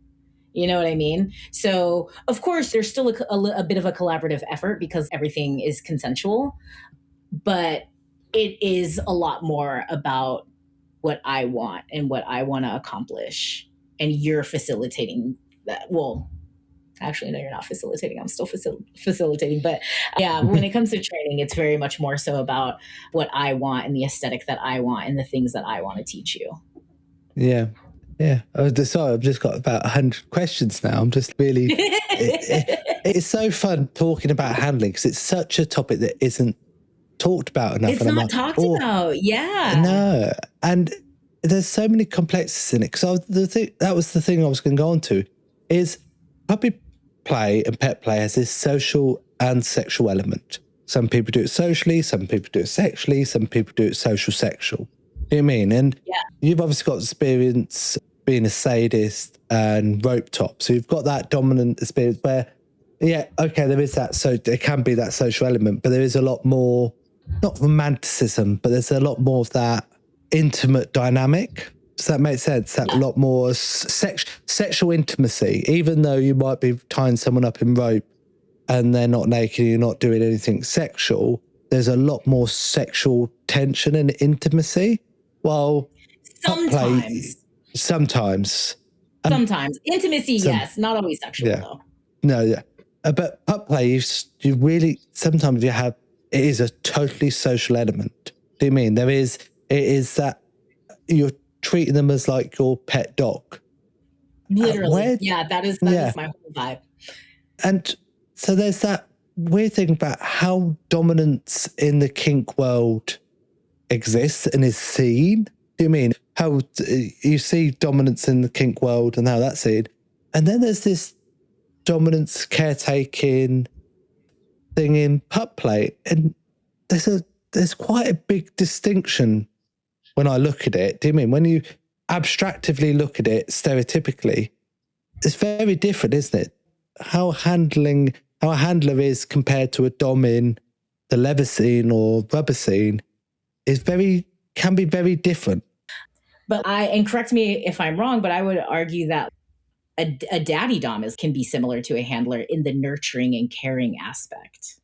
You know what I mean? So, of course, there's still a bit of a collaborative effort because everything is consensual, but it is a lot more about what I want and what I want to accomplish. And you're facilitating that. Well, actually, no, you're not facilitating. I'm still facilitating. But yeah, when it comes to training, it's very much more so about what I want and the aesthetic that I want and the things that I want to teach you. Yeah. Yeah. I've just got about 100 questions now. I'm just really, it's so fun talking about handling because it's such a topic that isn't talked about enough. It's not talked about. Yeah. No. And there's so many complexities in it. Because that was the thing I was going to go on to is puppy play and pet play has this social and sexual element. Some people do it socially, some people do it sexually, some people do it social-sexual. Do you know what I mean? And you've obviously got experience being a sadist and rope top. So you've got that dominant experience where, there is that. So there can be that social element, but there is a lot more not romanticism, but there's a lot more of that intimate dynamic. Does that make sense? That a lot more sexual intimacy, even though you might be tying someone up in rope and they're not naked, you're not doing anything sexual. There's a lot more sexual tension and intimacy. While sometimes intimacy, yes, not always sexual though. No, yeah. But pup play, you really sometimes it is a totally social element. Do you mean it is that you're treating them as like your pet dog? Literally, that is my whole vibe. And so there's that weird thing about how dominance in the kink world exists and is seen. Do you mean how you see dominance in the kink world and how that's seen? And then there's this dominance caretaking thing in pup play, and there's quite a big distinction when I look at it. Do you mean when you abstractively look at it stereotypically, it's very different, isn't it? How a handler is compared to a dom in the leather scene or rubber scene can be very different. But and correct me if I'm wrong, but I would argue that a daddy dom can be similar to a handler in the nurturing and caring aspect.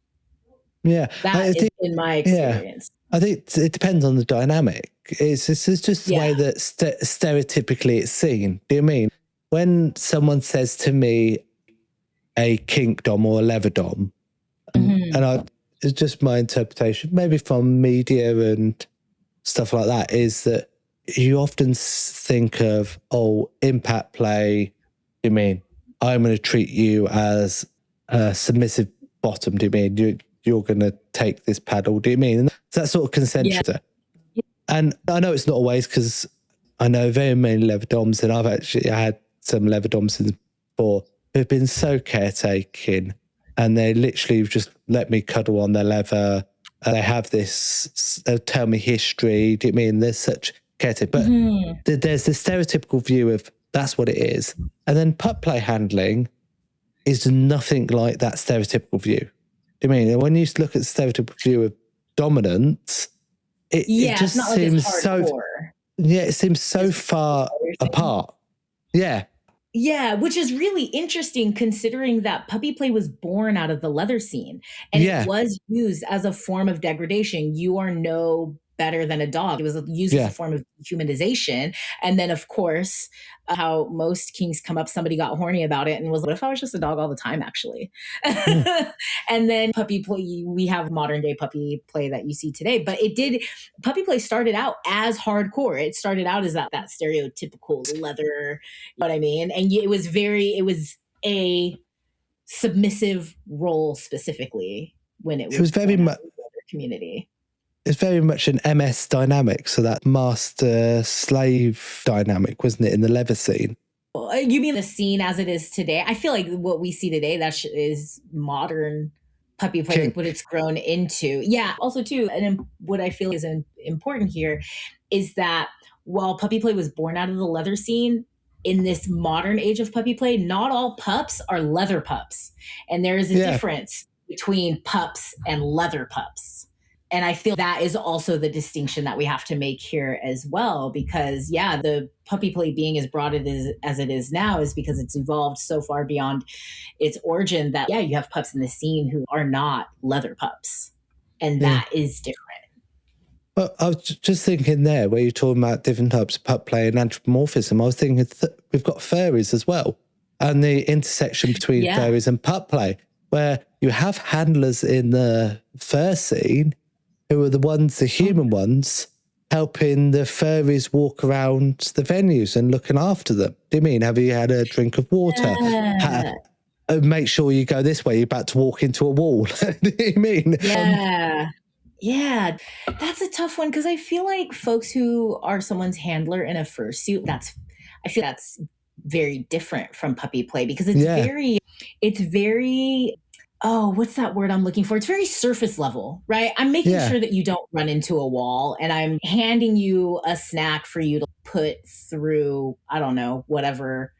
Yeah. That is in my experience. Yeah. I think it depends on the dynamic. It's just the way that stereotypically it's seen. Do you mean? When someone says to me a kink dom or a leather dom, and it's just my interpretation, maybe from media and stuff like that, is that you often think of, impact play. You mean I'm going to treat you as a submissive bottom? Do you mean you're going to take this paddle? Do you mean it's that sort of consensual? Yeah. And I know it's not always, because I know very many leather doms, and I've actually had some leather doms before who've been so caretaking, and they literally just let me cuddle on their leather. And they have this, they'll tell me history. Do you mean there's such caretaking? But there's this stereotypical view of that's what it is. And then pup play handling is nothing like that stereotypical view. Do you mean when you look at the stereotypical view of dominance, it just seems it seems so far apart. Yeah. Yeah, which is really interesting considering that puppy play was born out of the leather scene, and it was used as a form of degradation. You are no better than a dog. It was used as a form of humanization. And then, of course, how most kinks come up, somebody got horny about it and was like, what if I was just a dog all the time, actually? And then puppy play, we have modern day puppy play that you see today. But puppy play started out as hardcore. It started out as that stereotypical leather, you know what I mean? And it was a submissive role specifically when it was very much community. It's very much an MS dynamic, so that master-slave dynamic, wasn't it, in the leather scene? You mean the scene as it is today? I feel like what we see today, that is modern puppy play, like what it's grown into. Yeah, also too, and what I feel is important here is that while puppy play was born out of the leather scene, in this modern age of puppy play, not all pups are leather pups. And there is a difference between pups and leather pups. And I feel that is also the distinction that we have to make here as well, because the puppy play being as broad as it is now is because it's evolved so far beyond its origin that you have pups in the scene who are not leather pups, and that is different. Well, I was just thinking there where you're talking about different types of pup play and anthropomorphism. I was thinking we've got furries as well, and the intersection between furries and pup play, where you have handlers in the fur scene who are the human ones, helping the furries walk around the venues and looking after them. Do you mean, have you had a drink of water? Make sure you go this way, you're about to walk into a wall. Do you mean? Yeah, that's a tough one, because I feel like folks who are someone's handler in a fursuit, I feel that's very different from puppy play, because it's very what's that word I'm looking for? It's very surface level, right? I'm making sure that you don't run into a wall, and I'm handing you a snack for you to put through, I don't know, whatever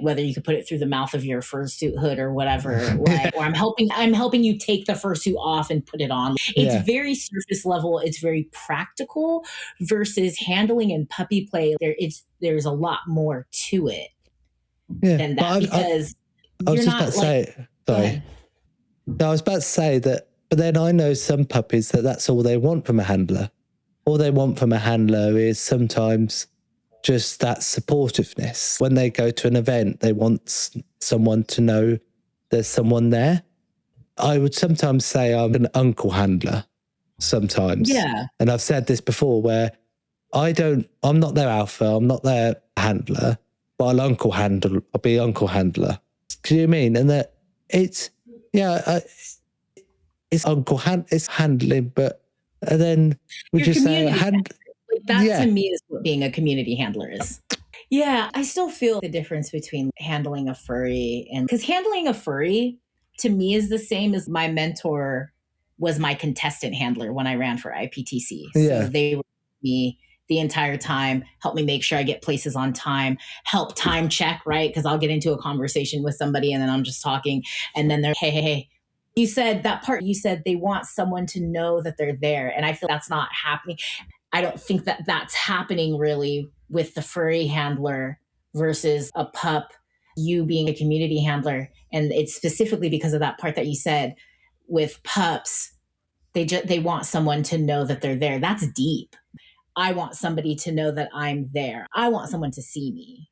whether you could put it through the mouth of your fursuit hood or whatever, like, or I'm helping you take the fursuit off and put it on. It's very surface level. It's very practical versus handling and puppy play. There's a lot more to it than that, because I was just about to say, sorry. No, I was about to say that, but then I know some puppies that's all they want from a handler. All they want from a handler is sometimes just that supportiveness. When they go to an event, they want someone to know there's someone there. I would sometimes say I'm an uncle handler sometimes. Yeah. And I've said this before where I'm not their alpha, I'm not their handler, but I'll be uncle handler. Do you mean? And that it's it's handling, but then we just say that to me is what being a community handler is. Yeah, I still feel the difference between handling a furry because handling a furry to me is the same as my mentor was my contestant handler when I ran for IPTC. So they were with me the entire time, help me make sure I get places on time, help time check, right? Because I'll get into a conversation with somebody and then I'm just talking and then they're, hey. You said that part, you said they want someone to know that they're there. And I feel that's not happening. I don't think that that's happening really with the furry handler versus a pup, you being a community handler. And it's specifically because of that part that you said with pups, they want someone to know that they're there. That's deep. I want somebody to know that I'm there. I want someone to see me.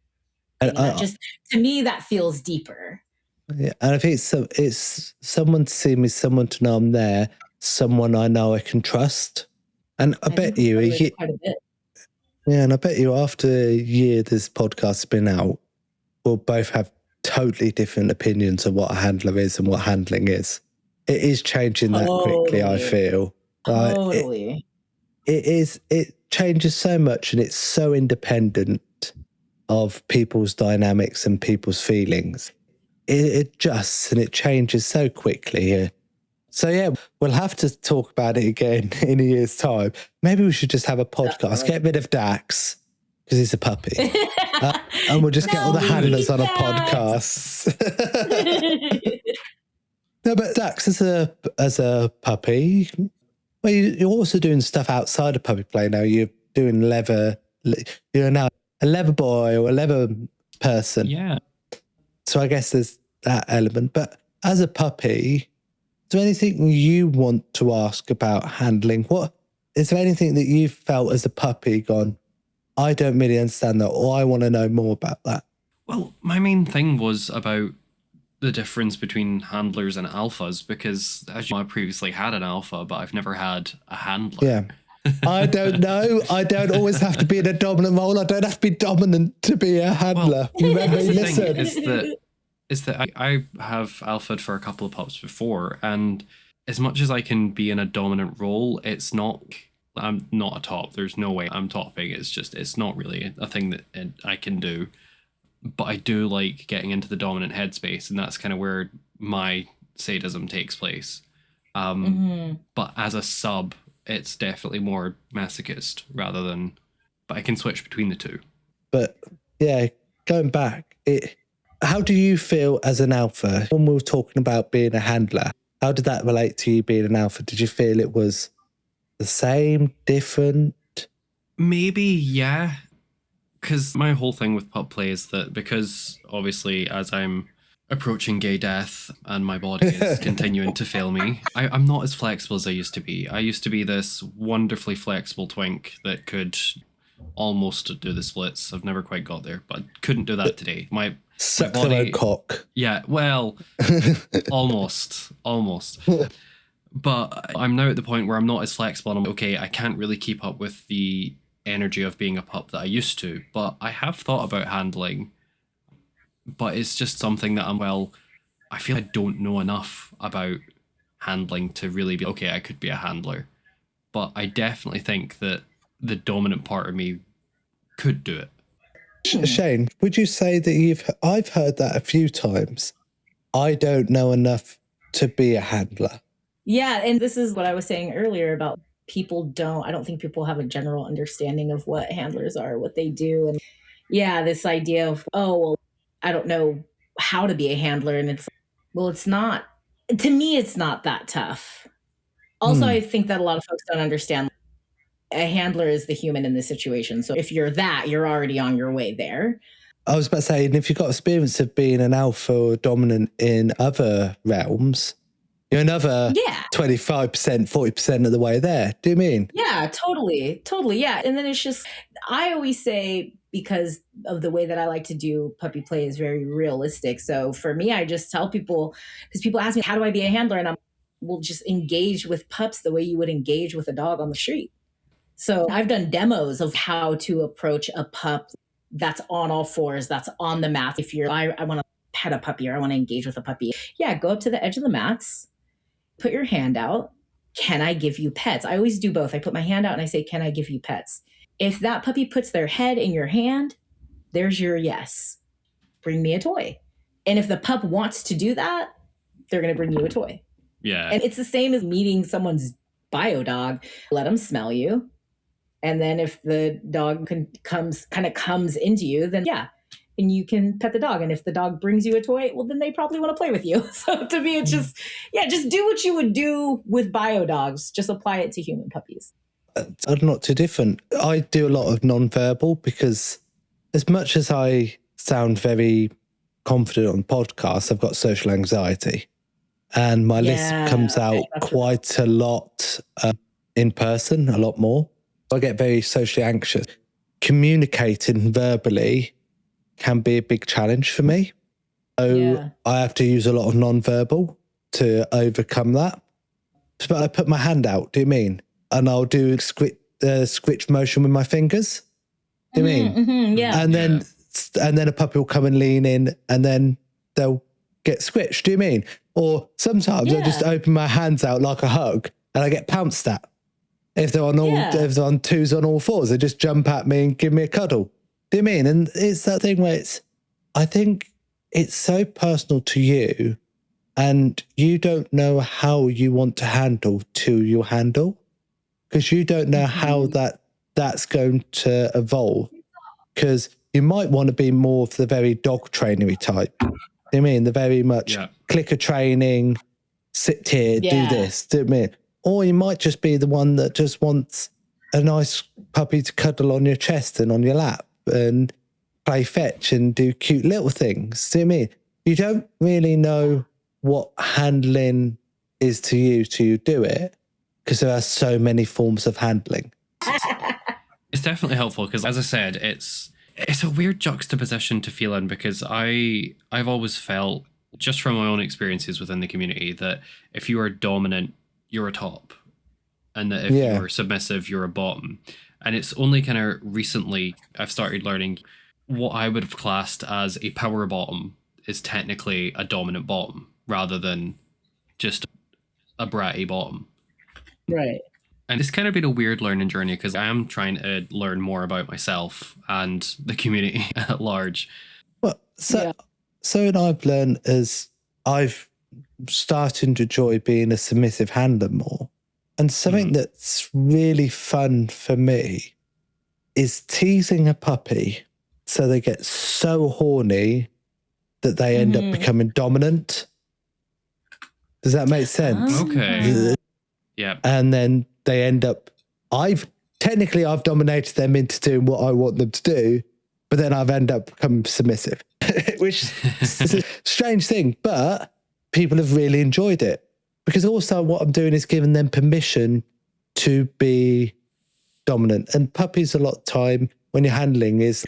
To me, that feels deeper. Yeah, and I think it's someone to see me, someone to know I'm there, someone I know I can trust. And I bet you, quite a bit. Yeah, and I bet you after a year this podcast's been out, we'll both have totally different opinions of what a handler is and what handling is. It is changing that quickly, I feel. Totally. It changes so much and it's so independent of people's dynamics and people's feelings. It adjusts and it changes so quickly. So yeah, we'll have to talk about it again in a year's time. Maybe we should just have a podcast, get rid of Dax, because he's a puppy. And we'll just get all the handlers on a podcast. No, but Dax, as a puppy, well, you're also doing stuff outside of puppy play now. You're doing you're now a leather boy or a leather person. Yeah. So I guess there's that element. But as a puppy, is there anything you want to ask about handling? Is there anything that you've felt as a puppy gone, I don't really understand that, or I want to know more about that? Well, my main thing was about the difference between handlers and alphas, because as you know, I previously had an alpha, but I've never had a handler. Yeah. I don't know. I don't always have to be in a dominant role. I don't have to be dominant to be a handler. Well, Remember, listen. Is that I have alphaed for a couple of pups before, and as much as I can be in a dominant role, I'm not a top. There's no way I'm topping. It's not really a thing that I can do. But I do like getting into the dominant headspace, and that's kind of where my sadism takes place. But as a sub, it's definitely more masochist rather than, but I can switch between the two. But yeah, going back, how do you feel as an alpha? When we were talking about being a handler, how did that relate to you being an alpha? Did you feel it was the same, different? Maybe, yeah. Because my whole thing with pup play is that because obviously as I'm approaching gay death and my body is continuing to fail me, I'm not as flexible as I used to be. I used to be this wonderfully flexible twink that could almost do the splits. I've never quite got there, but couldn't do that today. My body, cock. Yeah, well, almost. But I'm now at the point where I'm not as flexible, and I'm okay, I can't really keep up with the energy of being a pup that I used to. But I have thought about handling, but it's just something that I feel I don't know enough about handling to really be, okay, I could be a handler. But I definitely think that the dominant part of me could do it. Shayn, would you say that I've heard that a few times. I don't know enough to be a handler. Yeah, and this is what I was saying earlier about I don't think people have a general understanding of what handlers are, what they do. And yeah, this idea of, oh, well, I don't know how to be a handler. And it's, well, it's not, to me, it's not that tough. Also, I think that a lot of folks don't understand a handler is the human in this situation. So if you're that, you're already on your way there. I was about to say, and if you've got experience of being an alpha or dominant in other realms, you're another 25%, 40% of the way there. Do you mean? Yeah, totally. Totally. Yeah. And then it's just, I always say, because of the way that I like to do puppy play is very realistic. So for me, I just tell people, because people ask me, how do I be a handler? And we'll just engage with pups the way you would engage with a dog on the street. So I've done demos of how to approach a pup that's on all fours, that's on the mat. If you're, I want to pet a puppy or I want to engage with a puppy. Yeah, go up to the edge of the mats, put your hand out. Can I give you pets? I always do both. I put my hand out and I say, can I give you pets? If that puppy puts their head in your hand, there's your yes. Bring me a toy. And if the pup wants to do that, they're going to bring you a toy. Yeah. And it's the same as meeting someone's bio dog. Let them smell you. And then if the dog comes into you, then yeah, and you can pet the dog. And if the dog brings you a toy, well, then they probably want to play with you. So to me, it's just do what you would do with bio dogs. Just apply it to human puppies. I'm not too different. I do a lot of non-verbal because as much as I sound very confident on podcasts, I've got social anxiety. And my list comes out quite a lot in person, a lot more. I get very socially anxious. Communicating verbally can be a big challenge for me. So I have to use a lot of non-verbal to overcome that. But I put my hand out, do you mean? And I'll do switch motion with my fingers. Do you mean? Mm-hmm, yeah. And then a puppy will come and lean in and then they'll get squished, do you mean? Or sometimes I just open my hands out like a hug and I get pounced at. If they're if they're on twos on all fours, they just jump at me and give me a cuddle. Do you mean? And it's that thing where I think it's so personal to you and you don't know how you want to handle till you handle because you don't know how that's going to evolve because you might want to be more of the very dog trainery type. Do you mean? The very much clicker training, sit here, do this, do you mean? Or you might just be the one that just wants a nice puppy to cuddle on your chest and on your lap and play fetch and do cute little things. Do you mean? You don't really know what handling is to you till you do it because there are so many forms of handling. It's definitely helpful because, as I said, it's a weird juxtaposition to feel in because I've always felt, just from my own experiences within the community, that if you are dominant, you're a top, and that if you're submissive, you're a bottom. And it's only kind of recently I've started learning what I would have classed as a power bottom is technically a dominant bottom rather than just a bratty bottom. Right. And it's kind of been a weird learning journey because I am trying to learn more about myself and the community at large. Well, so what I've learned is I've starting to enjoy being a submissive handler more. And something that's really fun for me is teasing a puppy so they get so horny that they end up becoming dominant. Does that make sense? Okay. Yeah. And then they end up, I've dominated them into doing what I want them to do, but then I've ended up becoming submissive, which is a strange thing, but people have really enjoyed it because also what I'm doing is giving them permission to be dominant. And puppies a lot of time when you're handling is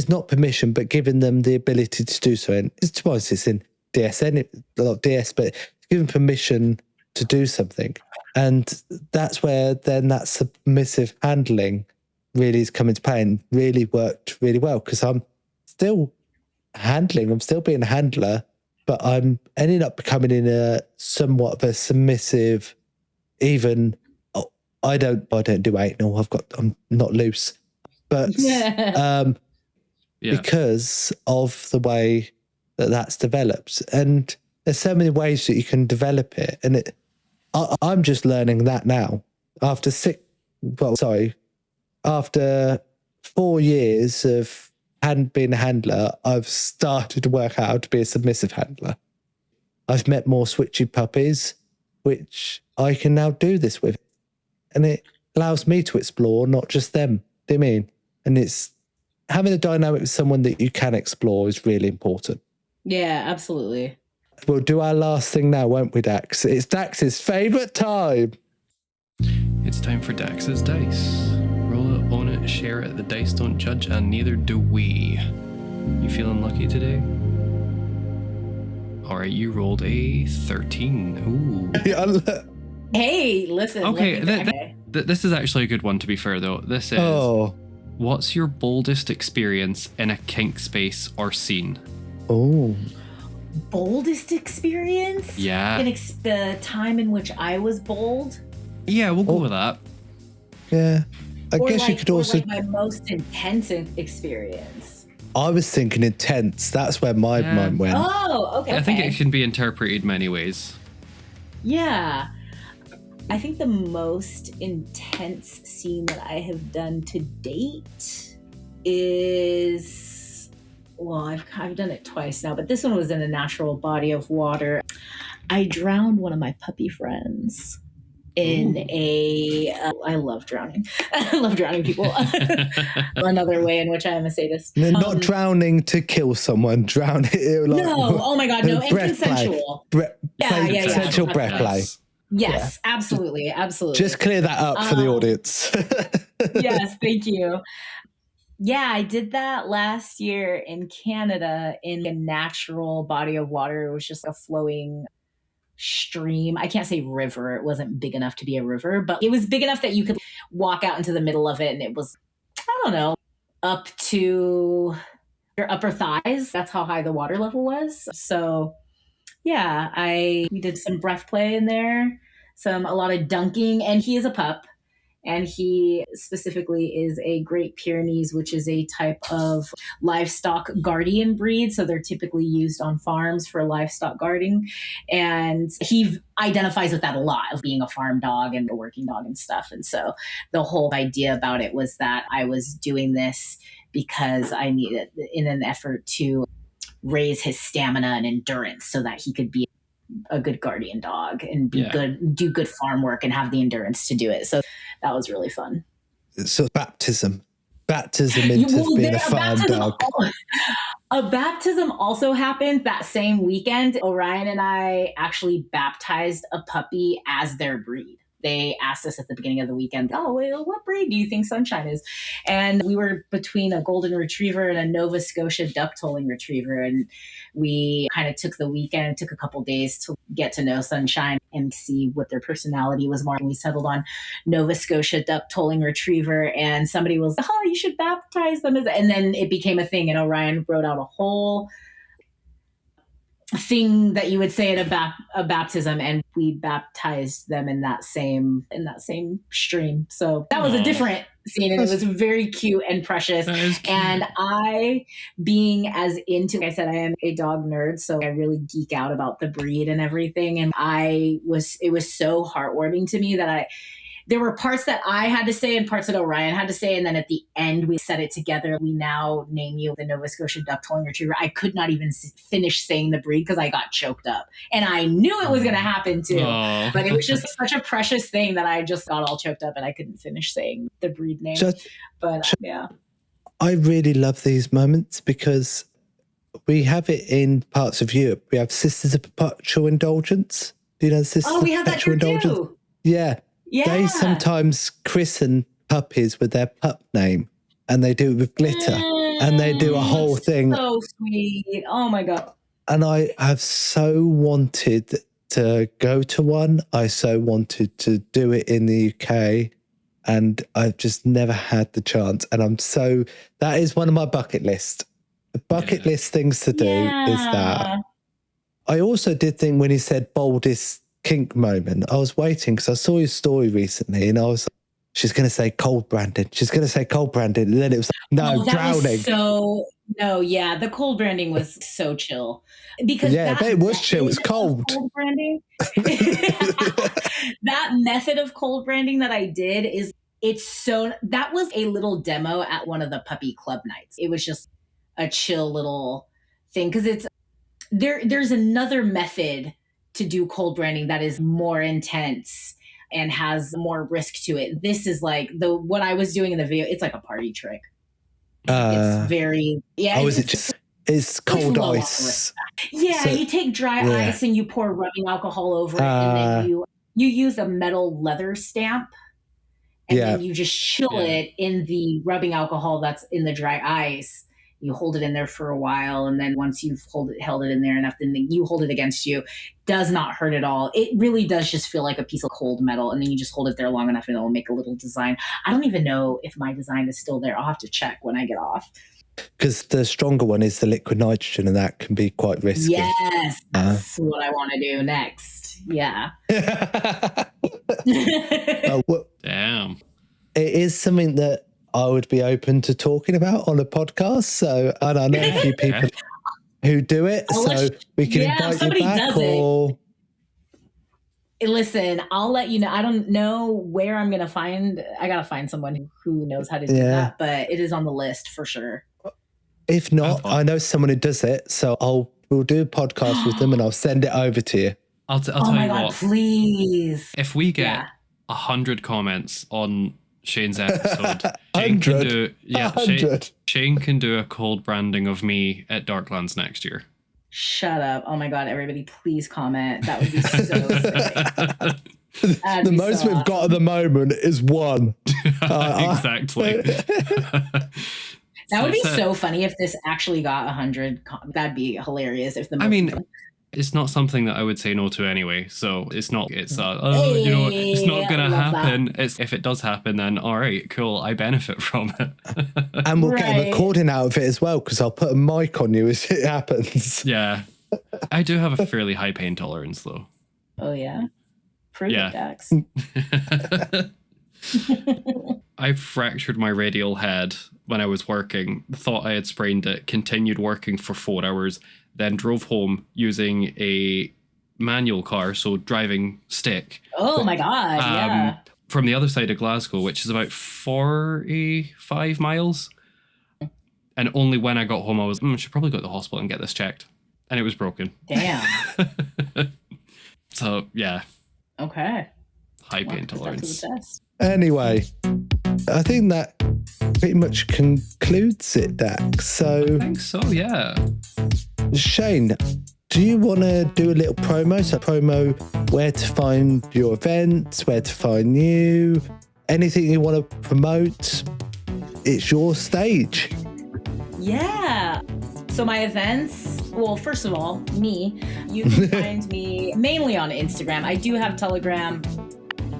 not permission, but giving them the ability to do so. And it's in DSN, a lot of DS, but giving permission to do something. And that's where then that submissive handling really is coming to play and really worked really well because I'm still being a handler, but I'm ending up becoming in a somewhat of a submissive, even I don't do anal. I'm not loose, but because of the way that's developed, and there's so many ways that you can develop it, and I'm just learning that now after 4 years of hadn't been a handler, I've started to work out how to be a submissive handler. I've met more switchy puppies, which I can now do this with. And it allows me to explore, not just them. Do you mean? And it's having a dynamic with someone that you can explore is really important. Yeah, absolutely. We'll do our last thing now, won't we, Dax? It's Dax's favourite time. It's time for Dax's dice. Roll it, own it, share it. The dice don't judge, and neither do we. You feeling lucky today? All right, you rolled a 13. Ooh. Hey, listen. Okay, this is actually a good one, to be fair, though. This is, what's your boldest experience in a kink space or scene? Oh. Boldest experience? Yeah. The time in which I was bold? Yeah, we'll go with that. Yeah. I guess you could also... my most intense experience. I was thinking intense. That's where my mind went. Oh, okay. I think it can be interpreted many ways. Yeah. I think the most intense scene that I have done to date is, well, I've done it twice now, but this one was in a natural body of water. I drowned one of my puppy friends in I love drowning. I love drowning people. Another way in which I am a sadist. Not drowning to kill someone, drowning. No, oh my God, no, and consensual. Consensual breath play. Yes, absolutely. Just clear that up for the audience. Yes, thank you. Yeah, I did that last year in Canada in a natural body of water. It was just a flowing stream. I can't say river. It wasn't big enough to be a river, but it was big enough that you could walk out into the middle of it, and it was, I don't know, up to your upper thighs. That's how high the water level was. So yeah, we did some breath play in there, a lot of dunking, and he is a pup. And he specifically is a Great Pyrenees, which is a type of livestock guardian breed. So they're typically used on farms for livestock guarding. And he identifies with that a lot, of being a farm dog and a working dog and stuff. And so the whole idea about it was that I was doing this because I needed, in an effort to raise his stamina and endurance so that he could be a good guardian dog and be good, do good farm work and have the endurance to do it. So that was really fun. So baptism into being a farm dog. A baptism also happened that same weekend. Orion and I actually baptized a puppy as their breed. They asked us at the beginning of the weekend, oh, well, what breed do you think Sunshine is? And we were between a golden retriever and a Nova Scotia duck-tolling retriever. And we kind of took the weekend, took a couple days to get to know Sunshine and see what their personality was more. And we settled on Nova Scotia duck-tolling retriever. And somebody was, oh, you should baptize them. And then it became a thing. And Orion wrote out a whole thing that you would say at a baptism, and we baptized them in that same stream. So that was a different scene, and it was very cute and precious. And I, being as into, like I said, I am a dog nerd, so I really geek out about the breed and everything. And it was so heartwarming to me that there were parts that I had to say and parts that Orion had to say. And then at the end, we said it together. We now name you the Nova Scotia duck-tolling retriever. I could not even finish saying the breed because I got choked up. And I knew it was going to happen too. Aww. But it was just such a precious thing that I just got all choked up and I couldn't finish saying the breed name. Yeah. I really love these moments because we have it in parts of Europe. We have Sisters of Perpetual Indulgence. Do you know the Sisters of we have that here too. Yeah. Yeah. They sometimes christen puppies with their pup name, and they do it with glitter, and they do a whole thing. So sweet. Oh my God. And I have so wanted to go to one. I so wanted to do it in the UK, and I've just never had the chance. And that is one of my bucket list. The bucket list things to do is that. I also did think when he said boldest kink moment, I was waiting because I saw his story recently and I was like, she's going to say cold branding. She's going to say cold branding. And then it was like, drowning. The cold branding was so chill. Because it was chill. It's cold. Cold branding. That method of cold branding that I did that was a little demo at one of the puppy club nights. It was just a chill little thing, because it's there's another method to do cold branding that is more intense and has more risk to it. This is like what I was doing in the video. It's like a party trick. It's very it's cold ice. Yeah, so, you take dry ice and you pour rubbing alcohol over it, and then you use a metal leather stamp, and then you just chill it in the rubbing alcohol that's in the dry ice. You hold it in there for a while, and then once you've held it in there enough, then you hold it against you. Does not hurt at all. It really does just feel like a piece of cold metal, and then you just hold it there long enough, and it'll make a little design. I don't even know if my design is still there. I'll have to check when I get off. Because the stronger one is the liquid nitrogen, and that can be quite risky. Yes, that's what I want to do next. Yeah. Damn. It is something that I would be open to talking about on a podcast. So I know a few people who do it. So we can invite you back or... Listen, I'll let you know. I don't know where I'm going to find. I got to find someone who knows how to do that, but it is on the list for sure. If not, I know someone who does it. So we'll do a podcast with them and I'll send it over to you. I'll tell you what. Please. If we get 100 comments on Shayn's episode, Shayn can do a cold branding of me at Darklands next year. Shut up. Oh my God, everybody, please comment. That would be so great. The most we've got at the moment is one. Exactly. That would be so funny if this actually got 100. That'd be hilarious. It's not something that I would say no to anyway. So it's not going to happen. It's, if it does happen, then all right, cool. I benefit from it. And we'll get a recording out of it as well, because I'll put a mic on you as it happens. Yeah. I do have a fairly high pain tolerance though. Oh yeah? Prove it, Dax. I fractured my radial head when I was working, thought I had sprained it, continued working for 4 hours, then drove home using a manual car, so driving stick. Oh my God, from the other side of Glasgow, which is about 45 miles. And only when I got home, I was, I should probably go to the hospital and get this checked. And it was broken. Damn. So, yeah. Okay. High pain tolerance. Anyway, I think that pretty much concludes it, Dax. So I think so, yeah. Shayn, do you want to do a little promo? So promo where to find your events, where to find you, anything you want to promote. It's your stage. Yeah. So my events, well, first of all, you can find me mainly on Instagram. I do have Telegram.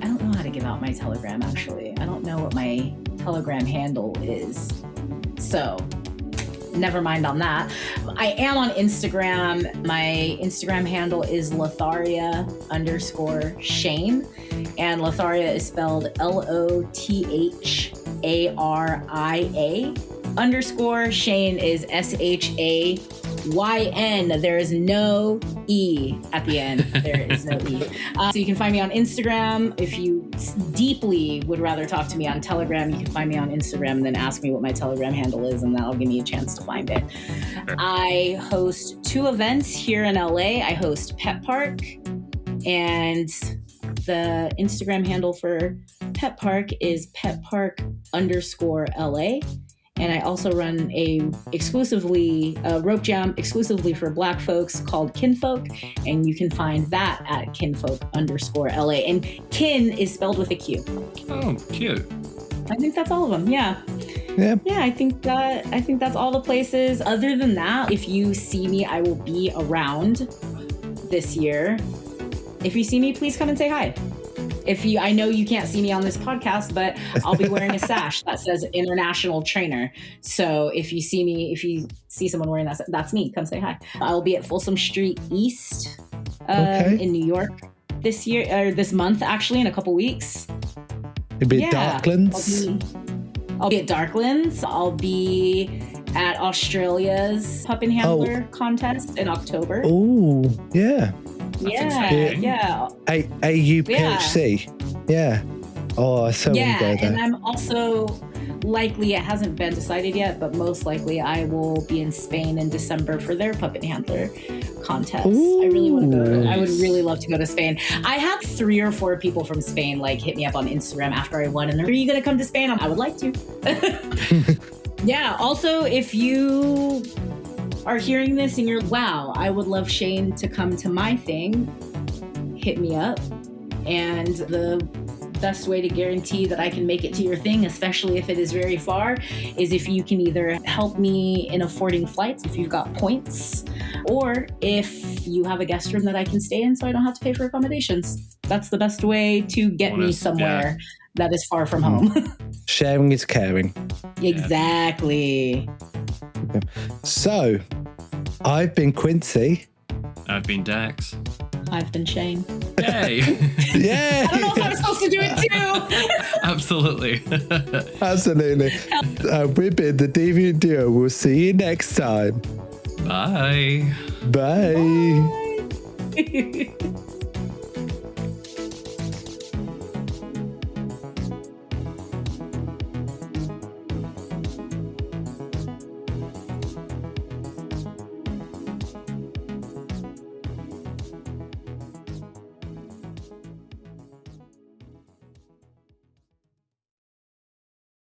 I don't know how to give out my Telegram, actually. I don't know what my Telegram handle is. So never mind on that. I am on Instagram. My Instagram handle is Lotharia_Shayn. And Lotharia is spelled LOTHARIA_. Shayn is SHAYN. There is no E at the end. There is no E. So you can find me on Instagram. If you deeply would rather talk to me on Telegram, you can find me on Instagram and then ask me what my Telegram handle is, and that'll give me a chance to find it. I host 2 events here in LA. I host Pet Park, and the Instagram handle for Pet Park is petpark_LA. And I also run a rope jam exclusively for Black folks called Kinfolk. And you can find that at kinfolk_LA. And kin is spelled with a Q. Oh, cute. I think that's all of them. Yeah. Yeah, I think that's all the places. Other than that, if you see me, I will be around this year. If you see me, please come and say hi. I know you can't see me on this podcast, but I'll be wearing a sash that says International Trainer. So if you see someone wearing that, that's me. Come say hi. I'll be at Folsom Street East in New York this month, actually, in a couple weeks. You'll be at Darklands? I'll be at Darklands. I'll be at Australia's pup-to-handler contest in October. Oh, yeah. Yeah. AUPHC. Yeah. Oh, so good. And I'm also likely, it hasn't been decided yet, but most likely I will be in Spain in December for their puppet-handler contest. Ooh, I really want to go. nice. I would really love to go to Spain. I had 3 or 4 people from Spain like hit me up on Instagram after I won, and they're, are you going to come to Spain? I would like to. Yeah. Also, if you are hearing this and you're, wow, I would love Shayn to come to my thing, hit me up. And the best way to guarantee that I can make it to your thing, especially if it is very far, is if you can either help me in affording flights if you've got points, or if you have a guest room that I can stay in so I don't have to pay for accommodations. That's the best way to get me somewhere that is far from home. Sharing is caring. Exactly. So, I've been Quincy. I've been Dax. I've been Shayn. Yay! Yeah. I don't know if I'm supposed to do it too. Absolutely. Absolutely. We've been the Deviant Duo. We'll see you next time. Bye. Bye. Bye.